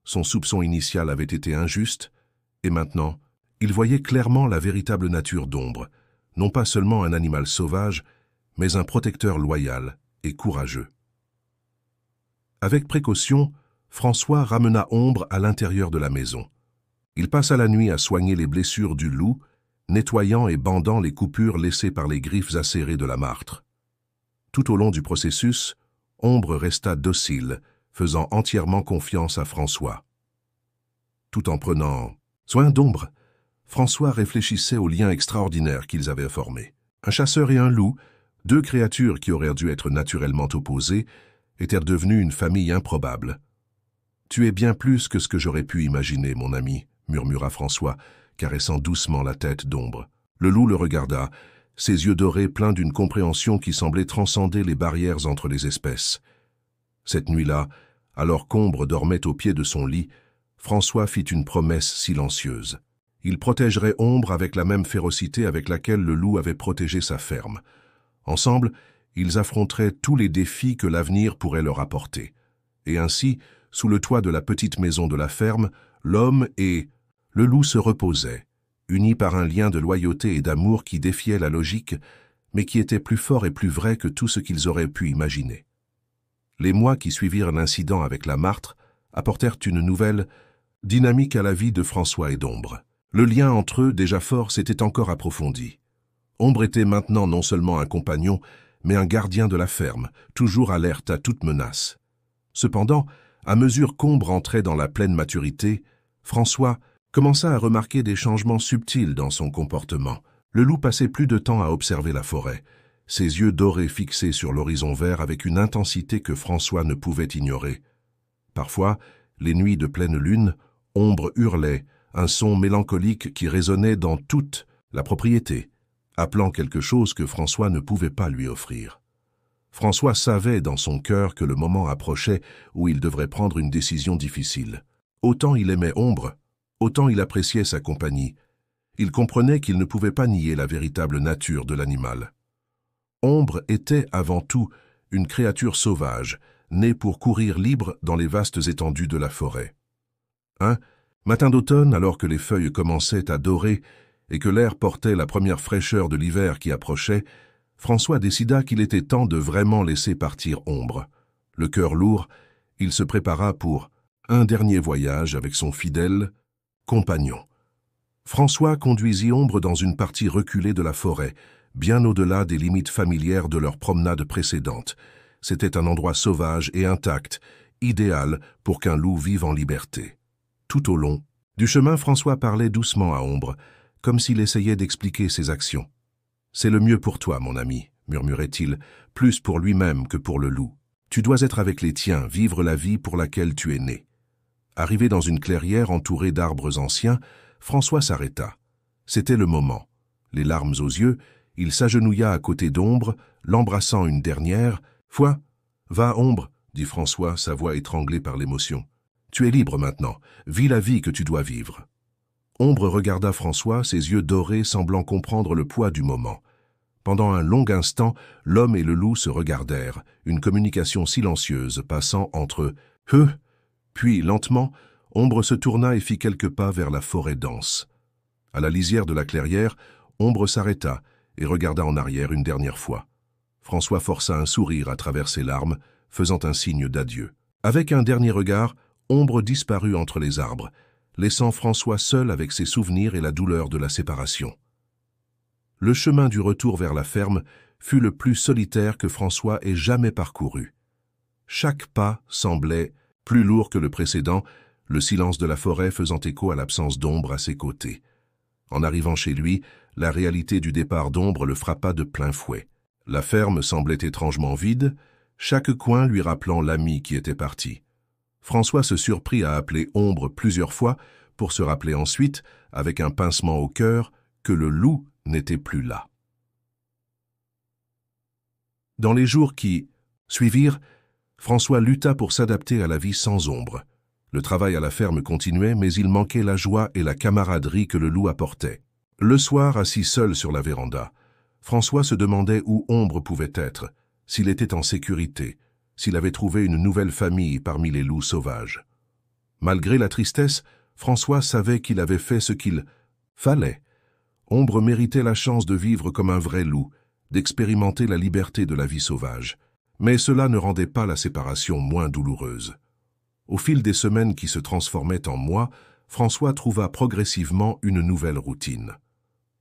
Son soupçon initial avait été injuste, et maintenant, il voyait clairement la véritable nature d'Ombre, non pas seulement un animal sauvage, mais un protecteur loyal et courageux. Avec précaution, François ramena Ombre à l'intérieur de la maison. Il passa la nuit à soigner les blessures du loup, nettoyant et bandant les coupures laissées par les griffes acérées de la martre. Tout au long du processus, Ombre resta docile, faisant entièrement confiance à François. Tout en prenant soin d'Ombre, François réfléchissait aux liens extraordinaires qu'ils avaient formés. Un chasseur et un loup, deux créatures qui auraient dû être naturellement opposées, étaient devenues une famille improbable. « Tu es bien plus que ce que j'aurais pu imaginer, mon ami », murmura François, caressant doucement la tête d'Ombre. Le loup le regarda, ses yeux dorés pleins d'une compréhension qui semblait transcender les barrières entre les espèces. Cette nuit-là, alors qu'Ombre dormait au pied de son lit, François fit une promesse silencieuse. Il protégerait Ombre avec la même férocité avec laquelle le loup avait protégé sa ferme. Ensemble, ils affronteraient tous les défis que l'avenir pourrait leur apporter. Et ainsi, sous le toit de la petite maison de la ferme, l'homme et le loup se reposaient, unis par un lien de loyauté et d'amour qui défiait la logique, mais qui était plus fort et plus vrai que tout ce qu'ils auraient pu imaginer. Les mois qui suivirent l'incident avec la martre apportèrent une nouvelle dynamique à la vie de François et d'Ombre. Le lien entre eux, déjà fort, s'était encore approfondi. Ombre était maintenant non seulement un compagnon, mais un gardien de la ferme, toujours alerte à toute menace. Cependant, à mesure qu'Ombre entrait dans la pleine maturité, François commença à remarquer des changements subtils dans son comportement. Le loup passait plus de temps à observer la forêt, ses yeux dorés fixés sur l'horizon vert avec une intensité que François ne pouvait ignorer. Parfois, les nuits de pleine lune, Ombre hurlait, un son mélancolique qui résonnait dans toute la propriété, appelant quelque chose que François ne pouvait pas lui offrir. François savait dans son cœur que le moment approchait où il devrait prendre une décision difficile. Autant il aimait Ombre, autant il appréciait sa compagnie. Il comprenait qu'il ne pouvait pas nier la véritable nature de l'animal. Ombre était avant tout une créature sauvage, née pour courir libre dans les vastes étendues de la forêt. Matin d'automne, alors que les feuilles commençaient à dorer et que l'air portait la première fraîcheur de l'hiver qui approchait, François décida qu'il était temps de vraiment laisser partir Ombre. Le cœur lourd, il se prépara pour un dernier voyage avec son fidèle compagnon. François conduisit Ombre dans une partie reculée de la forêt, bien au-delà des limites familières de leur promenade précédente. C'était un endroit sauvage et intact, idéal pour qu'un loup vive en liberté. Tout au long du chemin, François parlait doucement à Ombre, comme s'il essayait d'expliquer ses actions. « C'est le mieux pour toi, mon ami, » murmurait-il, plus pour lui-même que pour le loup. « Tu dois être avec les tiens, vivre la vie pour laquelle tu es né. » Arrivé dans une clairière entourée d'arbres anciens, François s'arrêta. C'était le moment. Les larmes aux yeux, il s'agenouilla à côté d'Ombre, l'embrassant une dernière fois. « Va, Ombre, » dit François, sa voix étranglée par l'émotion. « Tu es libre maintenant. Vis la vie que tu dois vivre. » Ombre regarda François, ses yeux dorés semblant comprendre le poids du moment. Pendant un long instant, l'homme et le loup se regardèrent, une communication silencieuse passant entre eux. Puis, lentement, Ombre se tourna et fit quelques pas vers la forêt dense. À la lisière de la clairière, Ombre s'arrêta et regarda en arrière une dernière fois. François força un sourire à travers ses larmes, faisant un signe d'adieu. Avec un dernier regard, Ombre disparut entre les arbres, laissant François seul avec ses souvenirs et la douleur de la séparation. Le chemin du retour vers la ferme fut le plus solitaire que François ait jamais parcouru. Chaque pas semblait plus lourd que le précédent, le silence de la forêt faisant écho à l'absence d'Ombre à ses côtés. En arrivant chez lui, la réalité du départ d'Ombre le frappa de plein fouet. La ferme semblait étrangement vide, chaque coin lui rappelant l'ami qui était parti. François se surprit à appeler Ombre plusieurs fois pour se rappeler ensuite, avec un pincement au cœur, que le loup n'était plus là. Dans les jours qui suivirent, François lutta pour s'adapter à la vie sans Ombre. Le travail à la ferme continuait, mais il manquait la joie et la camaraderie que le loup apportait. Le soir, assis seul sur la véranda, François se demandait où Ombre pouvait être, s'il était en sécurité, s'il avait trouvé une nouvelle famille parmi les loups sauvages. Malgré la tristesse, François savait qu'il avait fait ce qu'il fallait. Ombre méritait la chance de vivre comme un vrai loup, d'expérimenter la liberté de la vie sauvage. Mais cela ne rendait pas la séparation moins douloureuse. Au fil des semaines qui se transformaient en mois, François trouva progressivement une nouvelle routine.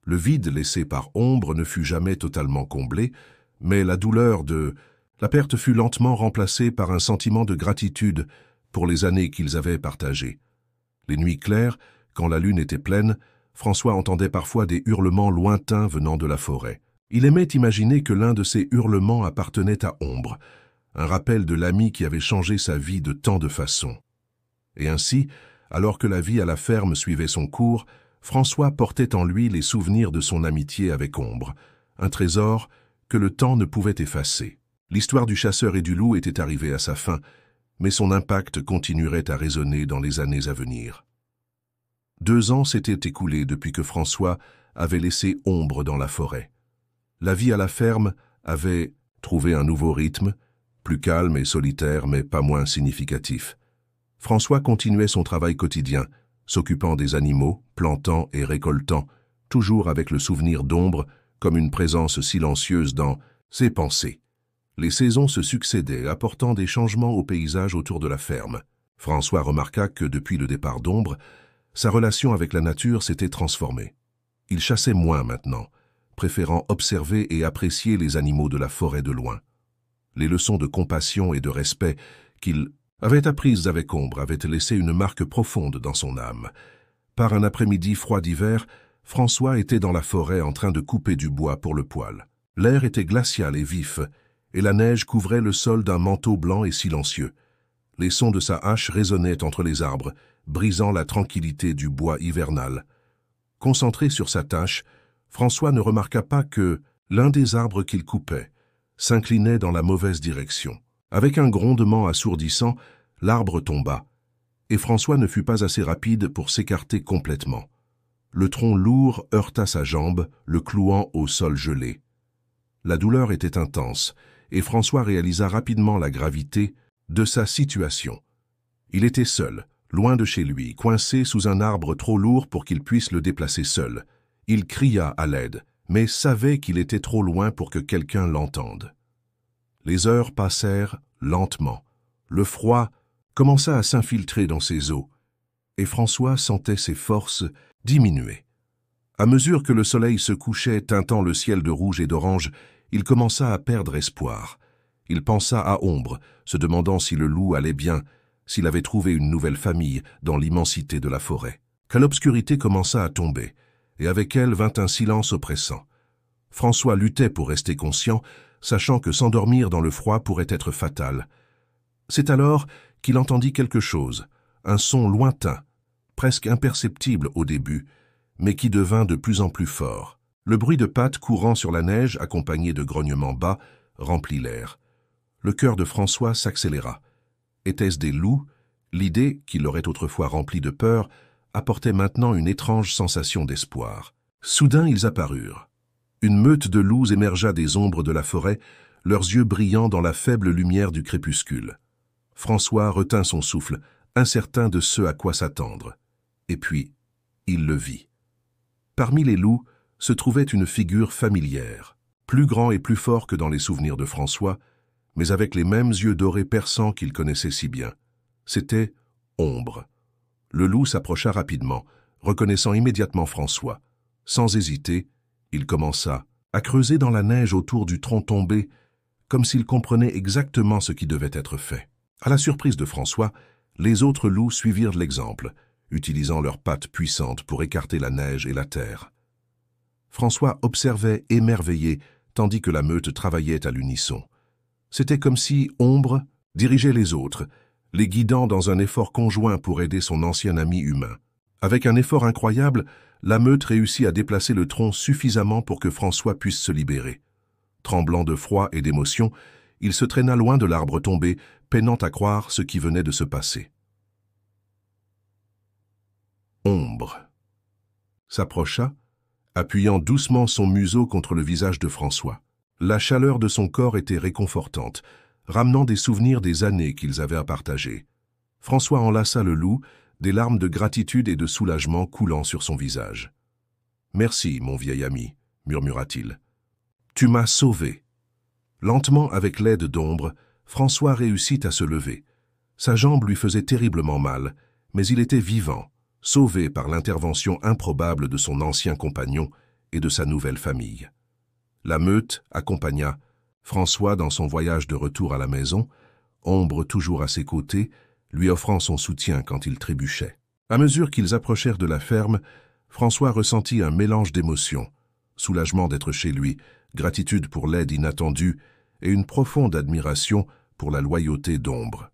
Le vide laissé par Ombre ne fut jamais totalement comblé, mais la douleur de la perte fut lentement remplacée par un sentiment de gratitude pour les années qu'ils avaient partagées. Les nuits claires, quand la lune était pleine, François entendait parfois des hurlements lointains venant de la forêt. Il aimait imaginer que l'un de ces hurlements appartenait à Ombre, un rappel de l'ami qui avait changé sa vie de tant de façons. Et ainsi, alors que la vie à la ferme suivait son cours, François portait en lui les souvenirs de son amitié avec Ombre, un trésor que le temps ne pouvait effacer. L'histoire du chasseur et du loup était arrivée à sa fin, mais son impact continuerait à résonner dans les années à venir. 2 ans s'étaient écoulés depuis que François avait laissé Ombre dans la forêt. La vie à la ferme avait trouvé un nouveau rythme, plus calme et solitaire, mais pas moins significatif. François continuait son travail quotidien, s'occupant des animaux, plantant et récoltant, toujours avec le souvenir d'Ombre comme une présence silencieuse dans ses pensées. Les saisons se succédaient, apportant des changements au paysage autour de la ferme. François remarqua que depuis le départ d'Ombre, sa relation avec la nature s'était transformée. Il chassait moins maintenant, préférant observer et apprécier les animaux de la forêt de loin. Les leçons de compassion et de respect qu'il avait apprises avec Ombre avaient laissé une marque profonde dans son âme. Par un après-midi froid d'hiver, François était dans la forêt en train de couper du bois pour le poêle. L'air était glacial et vif, et la neige couvrait le sol d'un manteau blanc et silencieux. Les sons de sa hache résonnaient entre les arbres, brisant la tranquillité du bois hivernal. Concentré sur sa tâche, François ne remarqua pas que l'un des arbres qu'il coupait s'inclinait dans la mauvaise direction. Avec un grondement assourdissant, l'arbre tomba, et François ne fut pas assez rapide pour s'écarter complètement. Le tronc lourd heurta sa jambe, le clouant au sol gelé. La douleur était intense, et François réalisa rapidement la gravité de sa situation. Il était seul, loin de chez lui, coincé sous un arbre trop lourd pour qu'il puisse le déplacer seul. Il cria à l'aide, mais savait qu'il était trop loin pour que quelqu'un l'entende. Les heures passèrent lentement. Le froid commença à s'infiltrer dans ses os, et François sentait ses forces diminuer. À mesure que le soleil se couchait, teintant le ciel de rouge et d'orange, il commença à perdre espoir. Il pensa à Ombre, se demandant si le loup allait bien, s'il avait trouvé une nouvelle famille dans l'immensité de la forêt. Quand l'obscurité commença à tomber, et avec elle vint un silence oppressant. François luttait pour rester conscient, sachant que s'endormir dans le froid pourrait être fatal. C'est alors qu'il entendit quelque chose, un son lointain, presque imperceptible au début, mais qui devint de plus en plus fort. Le bruit de pattes courant sur la neige, accompagné de grognements bas, remplit l'air. Le cœur de François s'accéléra. Étaient-ce des loups? L'idée, qui l'aurait autrefois rempli de peur, apportait maintenant une étrange sensation d'espoir. Soudain, ils apparurent. Une meute de loups émergea des ombres de la forêt, leurs yeux brillant dans la faible lumière du crépuscule. François retint son souffle, incertain de ce à quoi s'attendre. Et puis, il le vit. Parmi les loups se trouvait une figure familière, plus grand et plus fort que dans les souvenirs de François, mais avec les mêmes yeux dorés perçants qu'il connaissait si bien. C'était Ombre. Le loup s'approcha rapidement, reconnaissant immédiatement François. Sans hésiter, il commença à creuser dans la neige autour du tronc tombé, comme s'il comprenait exactement ce qui devait être fait. À la surprise de François, les autres loups suivirent l'exemple, utilisant leurs pattes puissantes pour écarter la neige et la terre. François observait émerveillé, tandis que la meute travaillait à l'unisson. C'était comme si Ombre dirigeait les autres, les guidant dans un effort conjoint pour aider son ancien ami humain. Avec un effort incroyable, la meute réussit à déplacer le tronc suffisamment pour que François puisse se libérer. Tremblant de froid et d'émotion, il se traîna loin de l'arbre tombé, peinant à croire ce qui venait de se passer. Ombre s'approcha, appuyant doucement son museau contre le visage de François. La chaleur de son corps était réconfortante, ramenant des souvenirs des années qu'ils avaient à partager. François enlaça le loup, des larmes de gratitude et de soulagement coulant sur son visage. « Merci, mon vieil ami, » murmura-t-il. « Tu m'as sauvé. » Lentement, avec l'aide d'Ombre, François réussit à se lever. Sa jambe lui faisait terriblement mal, mais il était vivant, sauvé par l'intervention improbable de son ancien compagnon et de sa nouvelle famille. La meute accompagna François dans son voyage de retour à la maison, Ombre toujours à ses côtés, lui offrant son soutien quand il trébuchait. À mesure qu'ils approchèrent de la ferme, François ressentit un mélange d'émotions, soulagement d'être chez lui, gratitude pour l'aide inattendue et une profonde admiration pour la loyauté d'Ombre.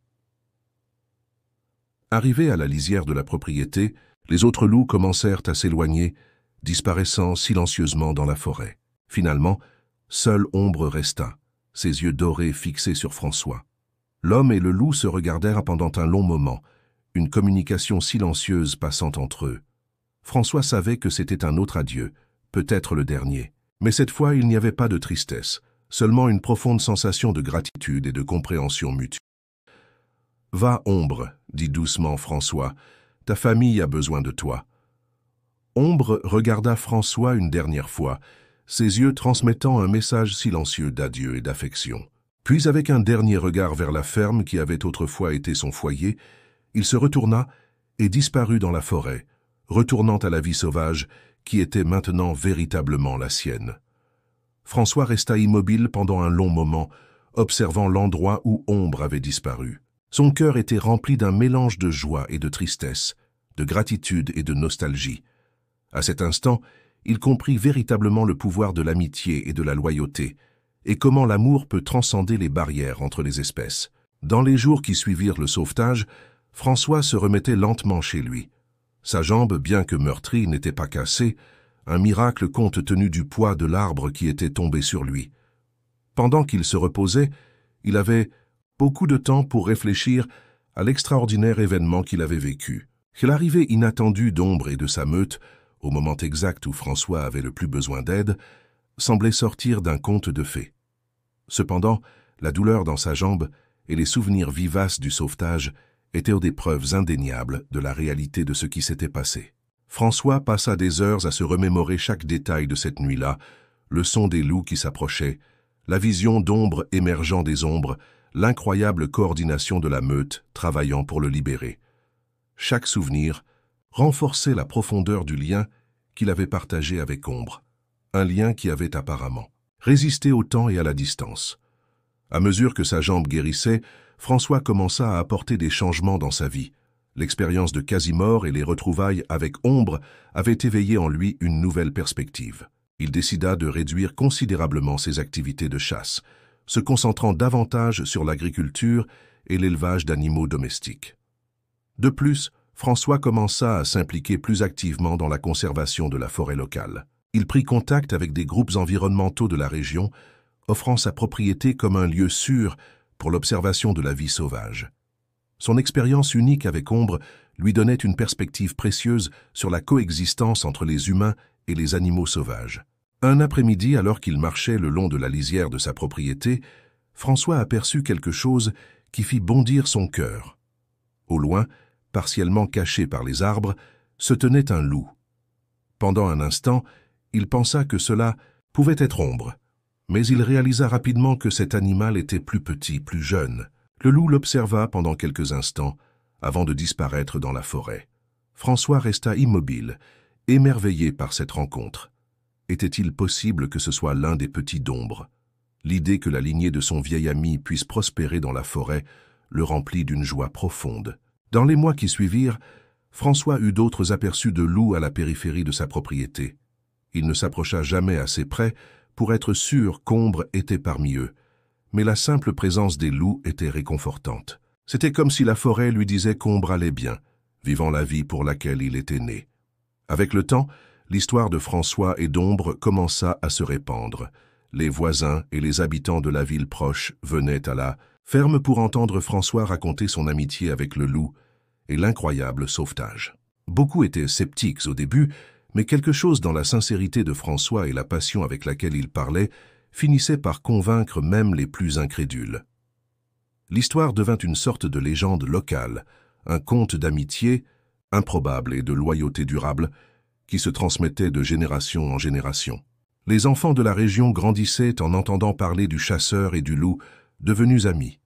Arrivés à la lisière de la propriété, les autres loups commencèrent à s'éloigner, disparaissant silencieusement dans la forêt. Finalement, seule Ombre resta, ses yeux dorés fixés sur François. L'homme et le loup se regardèrent pendant un long moment, une communication silencieuse passant entre eux. François savait que c'était un autre adieu, peut-être le dernier. Mais cette fois, il n'y avait pas de tristesse, seulement une profonde sensation de gratitude et de compréhension mutuelle. « Va, Ombre, » dit doucement François, « ta famille a besoin de toi. » Ombre regarda François une dernière fois, ses yeux transmettant un message silencieux d'adieu et d'affection. Puis, avec un dernier regard vers la ferme qui avait autrefois été son foyer, il se retourna et disparut dans la forêt, retournant à la vie sauvage qui était maintenant véritablement la sienne. François resta immobile pendant un long moment, observant l'endroit où Ombre avait disparu. Son cœur était rempli d'un mélange de joie et de tristesse, de gratitude et de nostalgie. À cet instant, il comprit véritablement le pouvoir de l'amitié et de la loyauté, et comment l'amour peut transcender les barrières entre les espèces. Dans les jours qui suivirent le sauvetage, François se remettait lentement chez lui. Sa jambe, bien que meurtrie, n'était pas cassée, un miracle compte tenu du poids de l'arbre qui était tombé sur lui. Pendant qu'il se reposait, il avait beaucoup de temps pour réfléchir à l'extraordinaire événement qu'il avait vécu. L'arrivée inattendue d'Ombre et de sa meute, au moment exact où François avait le plus besoin d'aide, semblait sortir d'un conte de fées. Cependant, la douleur dans sa jambe et les souvenirs vivaces du sauvetage étaient des preuves indéniables de la réalité de ce qui s'était passé. François passa des heures à se remémorer chaque détail de cette nuit-là, le son des loups qui s'approchaient, la vision d'ombres émergeant des ombres, l'incroyable coordination de la meute travaillant pour le libérer. Chaque souvenir renforçait la profondeur du lien qu'il avait partagé avec Ombre, un lien qui avait apparemment résisté au temps et à la distance. À mesure que sa jambe guérissait, François commença à apporter des changements dans sa vie. L'expérience de Casimir et les retrouvailles avec Ombre avaient éveillé en lui une nouvelle perspective. Il décida de réduire considérablement ses activités de chasse, se concentrant davantage sur l'agriculture et l'élevage d'animaux domestiques. De plus, François commença à s'impliquer plus activement dans la conservation de la forêt locale. Il prit contact avec des groupes environnementaux de la région, offrant sa propriété comme un lieu sûr pour l'observation de la vie sauvage. Son expérience unique avec Ombre lui donnait une perspective précieuse sur la coexistence entre les humains et les animaux sauvages. Un après-midi, alors qu'il marchait le long de la lisière de sa propriété, François aperçut quelque chose qui fit bondir son cœur. Au loin, partiellement caché par les arbres, se tenait un loup. Pendant un instant, il pensa que cela pouvait être Ombre, mais il réalisa rapidement que cet animal était plus petit, plus jeune. Le loup l'observa pendant quelques instants, avant de disparaître dans la forêt. François resta immobile, émerveillé par cette rencontre. Était-il possible que ce soit l'un des petits d'Ombre? L'idée que la lignée de son vieil ami puisse prospérer dans la forêt le remplit d'une joie profonde. Dans les mois qui suivirent, François eut d'autres aperçus de loups à la périphérie de sa propriété. Il ne s'approcha jamais assez près pour être sûr qu'Ombre était parmi eux, mais la simple présence des loups était réconfortante. C'était comme si la forêt lui disait qu'Ombre allait bien, vivant la vie pour laquelle il était né. Avec le temps, l'histoire de François et d'Ombre commença à se répandre. Les voisins et les habitants de la ville proche venaient à la ferme pour entendre François raconter son amitié avec le loup et l'incroyable sauvetage. Beaucoup étaient sceptiques au début, mais quelque chose dans la sincérité de François et la passion avec laquelle il parlait finissait par convaincre même les plus incrédules. L'histoire devint une sorte de légende locale, un conte d'amitié improbable et de loyauté durable qui se transmettait de génération en génération. Les enfants de la région grandissaient en entendant parler du chasseur et du loup, devenus amis,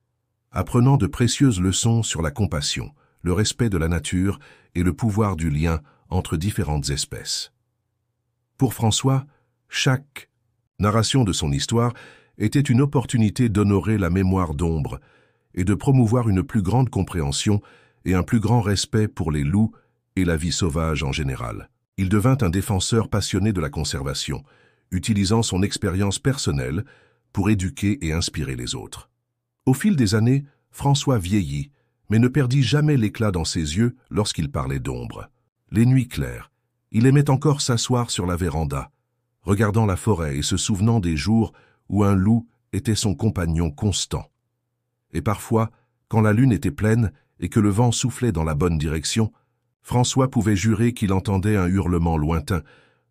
apprenant de précieuses leçons sur la compassion, le respect de la nature et le pouvoir du lien entre différentes espèces. Pour François, chaque narration de son histoire était une opportunité d'honorer la mémoire d'Ombre et de promouvoir une plus grande compréhension et un plus grand respect pour les loups et la vie sauvage en général. Il devint un défenseur passionné de la conservation, utilisant son expérience personnelle pour éduquer et inspirer les autres. Au fil des années, François vieillit, mais ne perdit jamais l'éclat dans ses yeux lorsqu'il parlait d'Ombre. Les nuits claires, il aimait encore s'asseoir sur la véranda, regardant la forêt et se souvenant des jours où un loup était son compagnon constant. Et parfois, quand la lune était pleine et que le vent soufflait dans la bonne direction, François pouvait jurer qu'il entendait un hurlement lointain,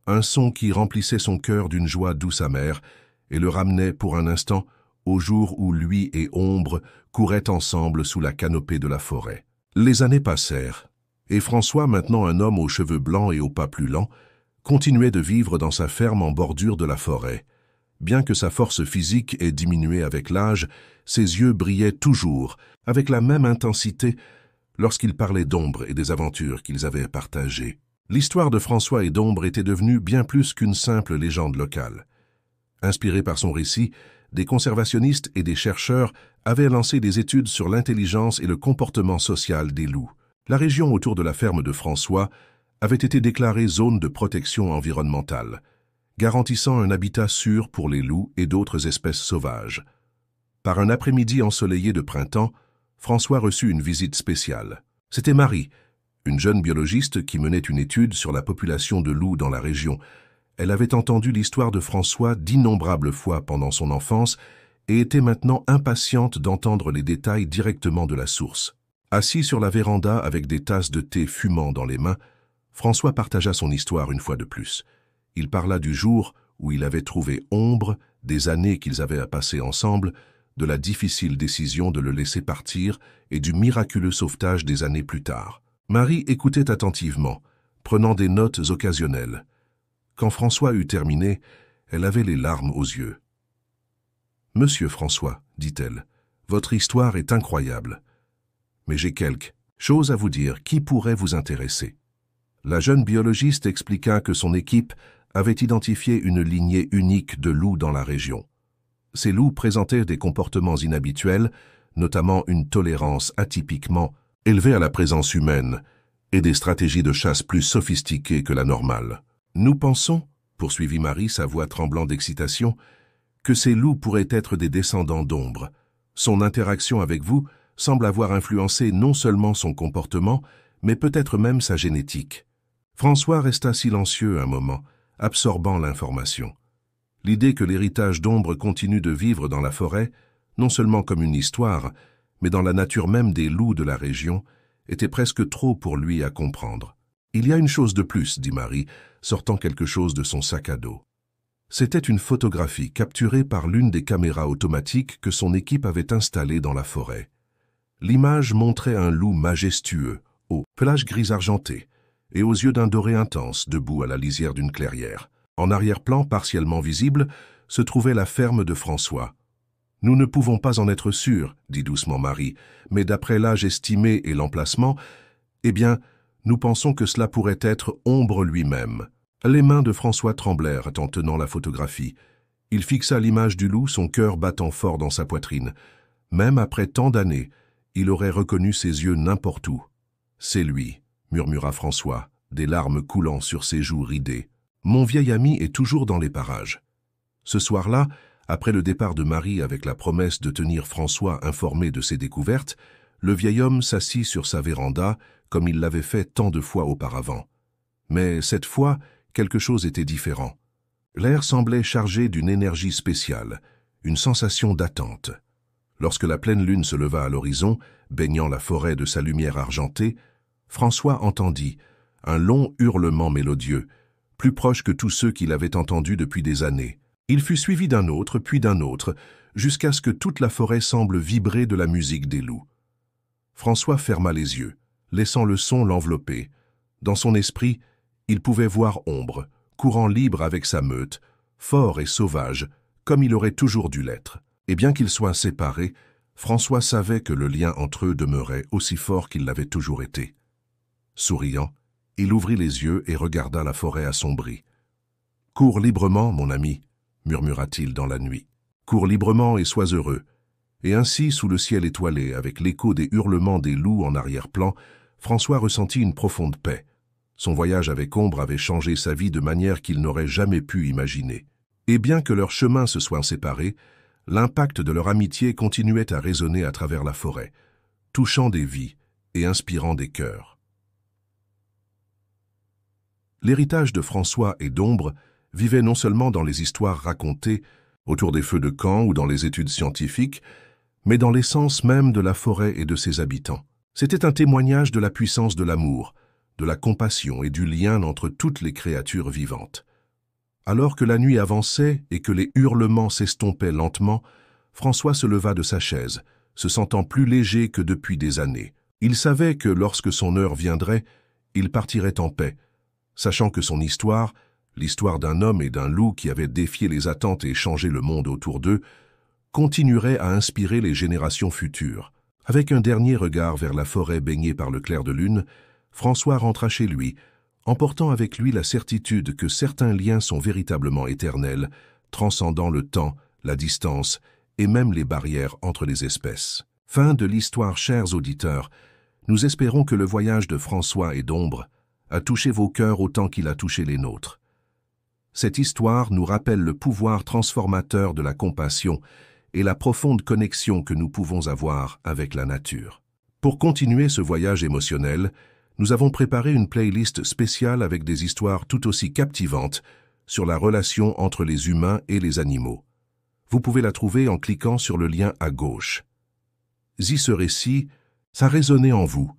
un son qui remplissait son cœur d'une joie douce amère et le ramenait pour un instant au jour où lui et Ombre couraient ensemble sous la canopée de la forêt. Les années passèrent, et François, maintenant un homme aux cheveux blancs et aux pas plus lents, continuait de vivre dans sa ferme en bordure de la forêt. Bien que sa force physique ait diminué avec l'âge, ses yeux brillaient toujours, avec la même intensité, lorsqu'il parlait d'Ombre et des aventures qu'ils avaient partagées. L'histoire de François et d'Ombre était devenue bien plus qu'une simple légende locale. Inspirés par son récit, des conservationnistes et des chercheurs avaient lancé des études sur l'intelligence et le comportement social des loups. La région autour de la ferme de François avait été déclarée zone de protection environnementale, garantissant un habitat sûr pour les loups et d'autres espèces sauvages. Par un après-midi ensoleillé de printemps, François reçut une visite spéciale. C'était Marie, une jeune biologiste qui menait une étude sur la population de loups dans la région. Elle avait entendu l'histoire de François d'innombrables fois pendant son enfance et était maintenant impatiente d'entendre les détails directement de la source. Assis sur la véranda avec des tasses de thé fumant dans les mains, François partagea son histoire une fois de plus. Il parla du jour où il avait trouvé Ombre, des années qu'ils avaient à passer ensemble, de la difficile décision de le laisser partir et du miraculeux sauvetage des années plus tard. Marie écoutait attentivement, prenant des notes occasionnelles. Quand François eut terminé, elle avait les larmes aux yeux. « Monsieur François, dit-elle, votre histoire est incroyable. Mais j'ai quelque chose à vous dire qui pourrait vous intéresser. » La jeune biologiste expliqua que son équipe avait identifié une lignée unique de loups dans la région. Ces loups présentaient des comportements inhabituels, notamment une tolérance atypiquement élevée à la présence humaine et des stratégies de chasse plus sophistiquées que la normale. Nous pensons, poursuivit Marie, sa voix tremblant d'excitation, que ces loups pourraient être des descendants d'Ombre. Son interaction avec vous semble avoir influencé non seulement son comportement, mais peut-être même sa génétique. François resta silencieux un moment, absorbant l'information. L'idée que l'héritage d'Ombre continue de vivre dans la forêt, non seulement comme une histoire, mais dans la nature même des loups de la région, était presque trop pour lui à comprendre. « Il y a une chose de plus, dit Marie, sortant quelque chose de son sac à dos. C'était une photographie capturée par l'une des caméras automatiques que son équipe avait installées dans la forêt. L'image montrait un loup majestueux, au pelage gris argenté, et aux yeux d'un doré intense, debout à la lisière d'une clairière. En arrière-plan, partiellement visible, se trouvait la ferme de François. « Nous ne pouvons pas en être sûrs, dit doucement Marie, mais d'après l'âge estimé et l'emplacement, eh bien, nous pensons que cela pourrait être Ombre lui-même. » Les mains de François tremblèrent en tenant la photographie. Il fixa l'image du loup, son cœur battant fort dans sa poitrine. Même après tant d'années, il aurait reconnu ses yeux n'importe où. « C'est lui, » murmura François, des larmes coulant sur ses joues ridées. « Mon vieil ami est toujours dans les parages. » Ce soir-là, après le départ de Marie avec la promesse de tenir François informé de ses découvertes, le vieil homme s'assit sur sa véranda comme il l'avait fait tant de fois auparavant. Mais cette fois, quelque chose était différent. L'air semblait chargé d'une énergie spéciale, une sensation d'attente. Lorsque la pleine lune se leva à l'horizon, baignant la forêt de sa lumière argentée, François entendit un long hurlement mélodieux, plus proche que tous ceux qu'il avait entendus depuis des années. Il fut suivi d'un autre, puis d'un autre, jusqu'à ce que toute la forêt semble vibrer de la musique des loups. François ferma les yeux, laissant le son l'envelopper. Dans son esprit, il pouvait voir Ombre, courant libre avec sa meute, fort et sauvage, comme il aurait toujours dû l'être. Et bien qu'ils soient séparés, François savait que le lien entre eux demeurait aussi fort qu'il l'avait toujours été. Souriant, il ouvrit les yeux et regarda la forêt assombrie. « Cours librement, mon ami, » murmura-t-il dans la nuit. « Cours librement et sois heureux. » Et ainsi, sous le ciel étoilé, avec l'écho des hurlements des loups en arrière-plan, François ressentit une profonde paix. Son voyage avec Ombre avait changé sa vie de manière qu'il n'aurait jamais pu imaginer. Et bien que leurs chemins se soient séparés, l'impact de leur amitié continuait à résonner à travers la forêt, touchant des vies et inspirant des cœurs. L'héritage de François et d'Ombre vivait non seulement dans les histoires racontées autour des feux de camp ou dans les études scientifiques, mais dans l'essence même de la forêt et de ses habitants. C'était un témoignage de la puissance de l'amour, de la compassion et du lien entre toutes les créatures vivantes. Alors que la nuit avançait et que les hurlements s'estompaient lentement, François se leva de sa chaise, se sentant plus léger que depuis des années. Il savait que lorsque son heure viendrait, il partirait en paix, sachant que son histoire, l'histoire d'un homme et d'un loup qui avaient défié les attentes et changé le monde autour d'eux, continuerait à inspirer les générations futures. Avec un dernier regard vers la forêt baignée par le clair de lune, François rentra chez lui, emportant avec lui la certitude que certains liens sont véritablement éternels, transcendant le temps, la distance et même les barrières entre les espèces. Fin de l'histoire, chers auditeurs. Nous espérons que le voyage de François et d'Ombre a touché vos cœurs autant qu'il a touché les nôtres. Cette histoire nous rappelle le pouvoir transformateur de la compassion et la profonde connexion que nous pouvons avoir avec la nature. Pour continuer ce voyage émotionnel, nous avons préparé une playlist spéciale avec des histoires tout aussi captivantes sur la relation entre les humains et les animaux. Vous pouvez la trouver en cliquant sur le lien à gauche. Si ce récit, ça résonnait en vous,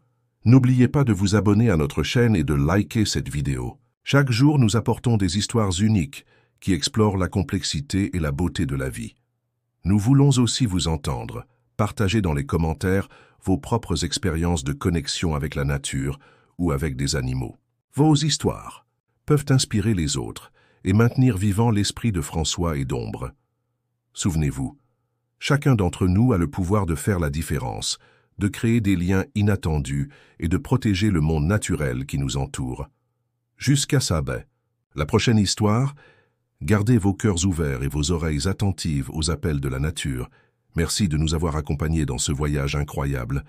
n'oubliez pas de vous abonner à notre chaîne et de liker cette vidéo. Chaque jour, nous apportons des histoires uniques qui explorent la complexité et la beauté de la vie. Nous voulons aussi vous entendre. Partagez dans les commentaires vos propres expériences de connexion avec la nature ou avec des animaux. Vos histoires peuvent inspirer les autres et maintenir vivant l'esprit de François et d'Ombre. Souvenez-vous, chacun d'entre nous a le pouvoir de faire la différence, de créer des liens inattendus et de protéger le monde naturel qui nous entoure. Jusqu'à sa baie. La prochaine histoire, gardez vos cœurs ouverts et vos oreilles attentives aux appels de la nature. Merci de nous avoir accompagnés dans ce voyage incroyable.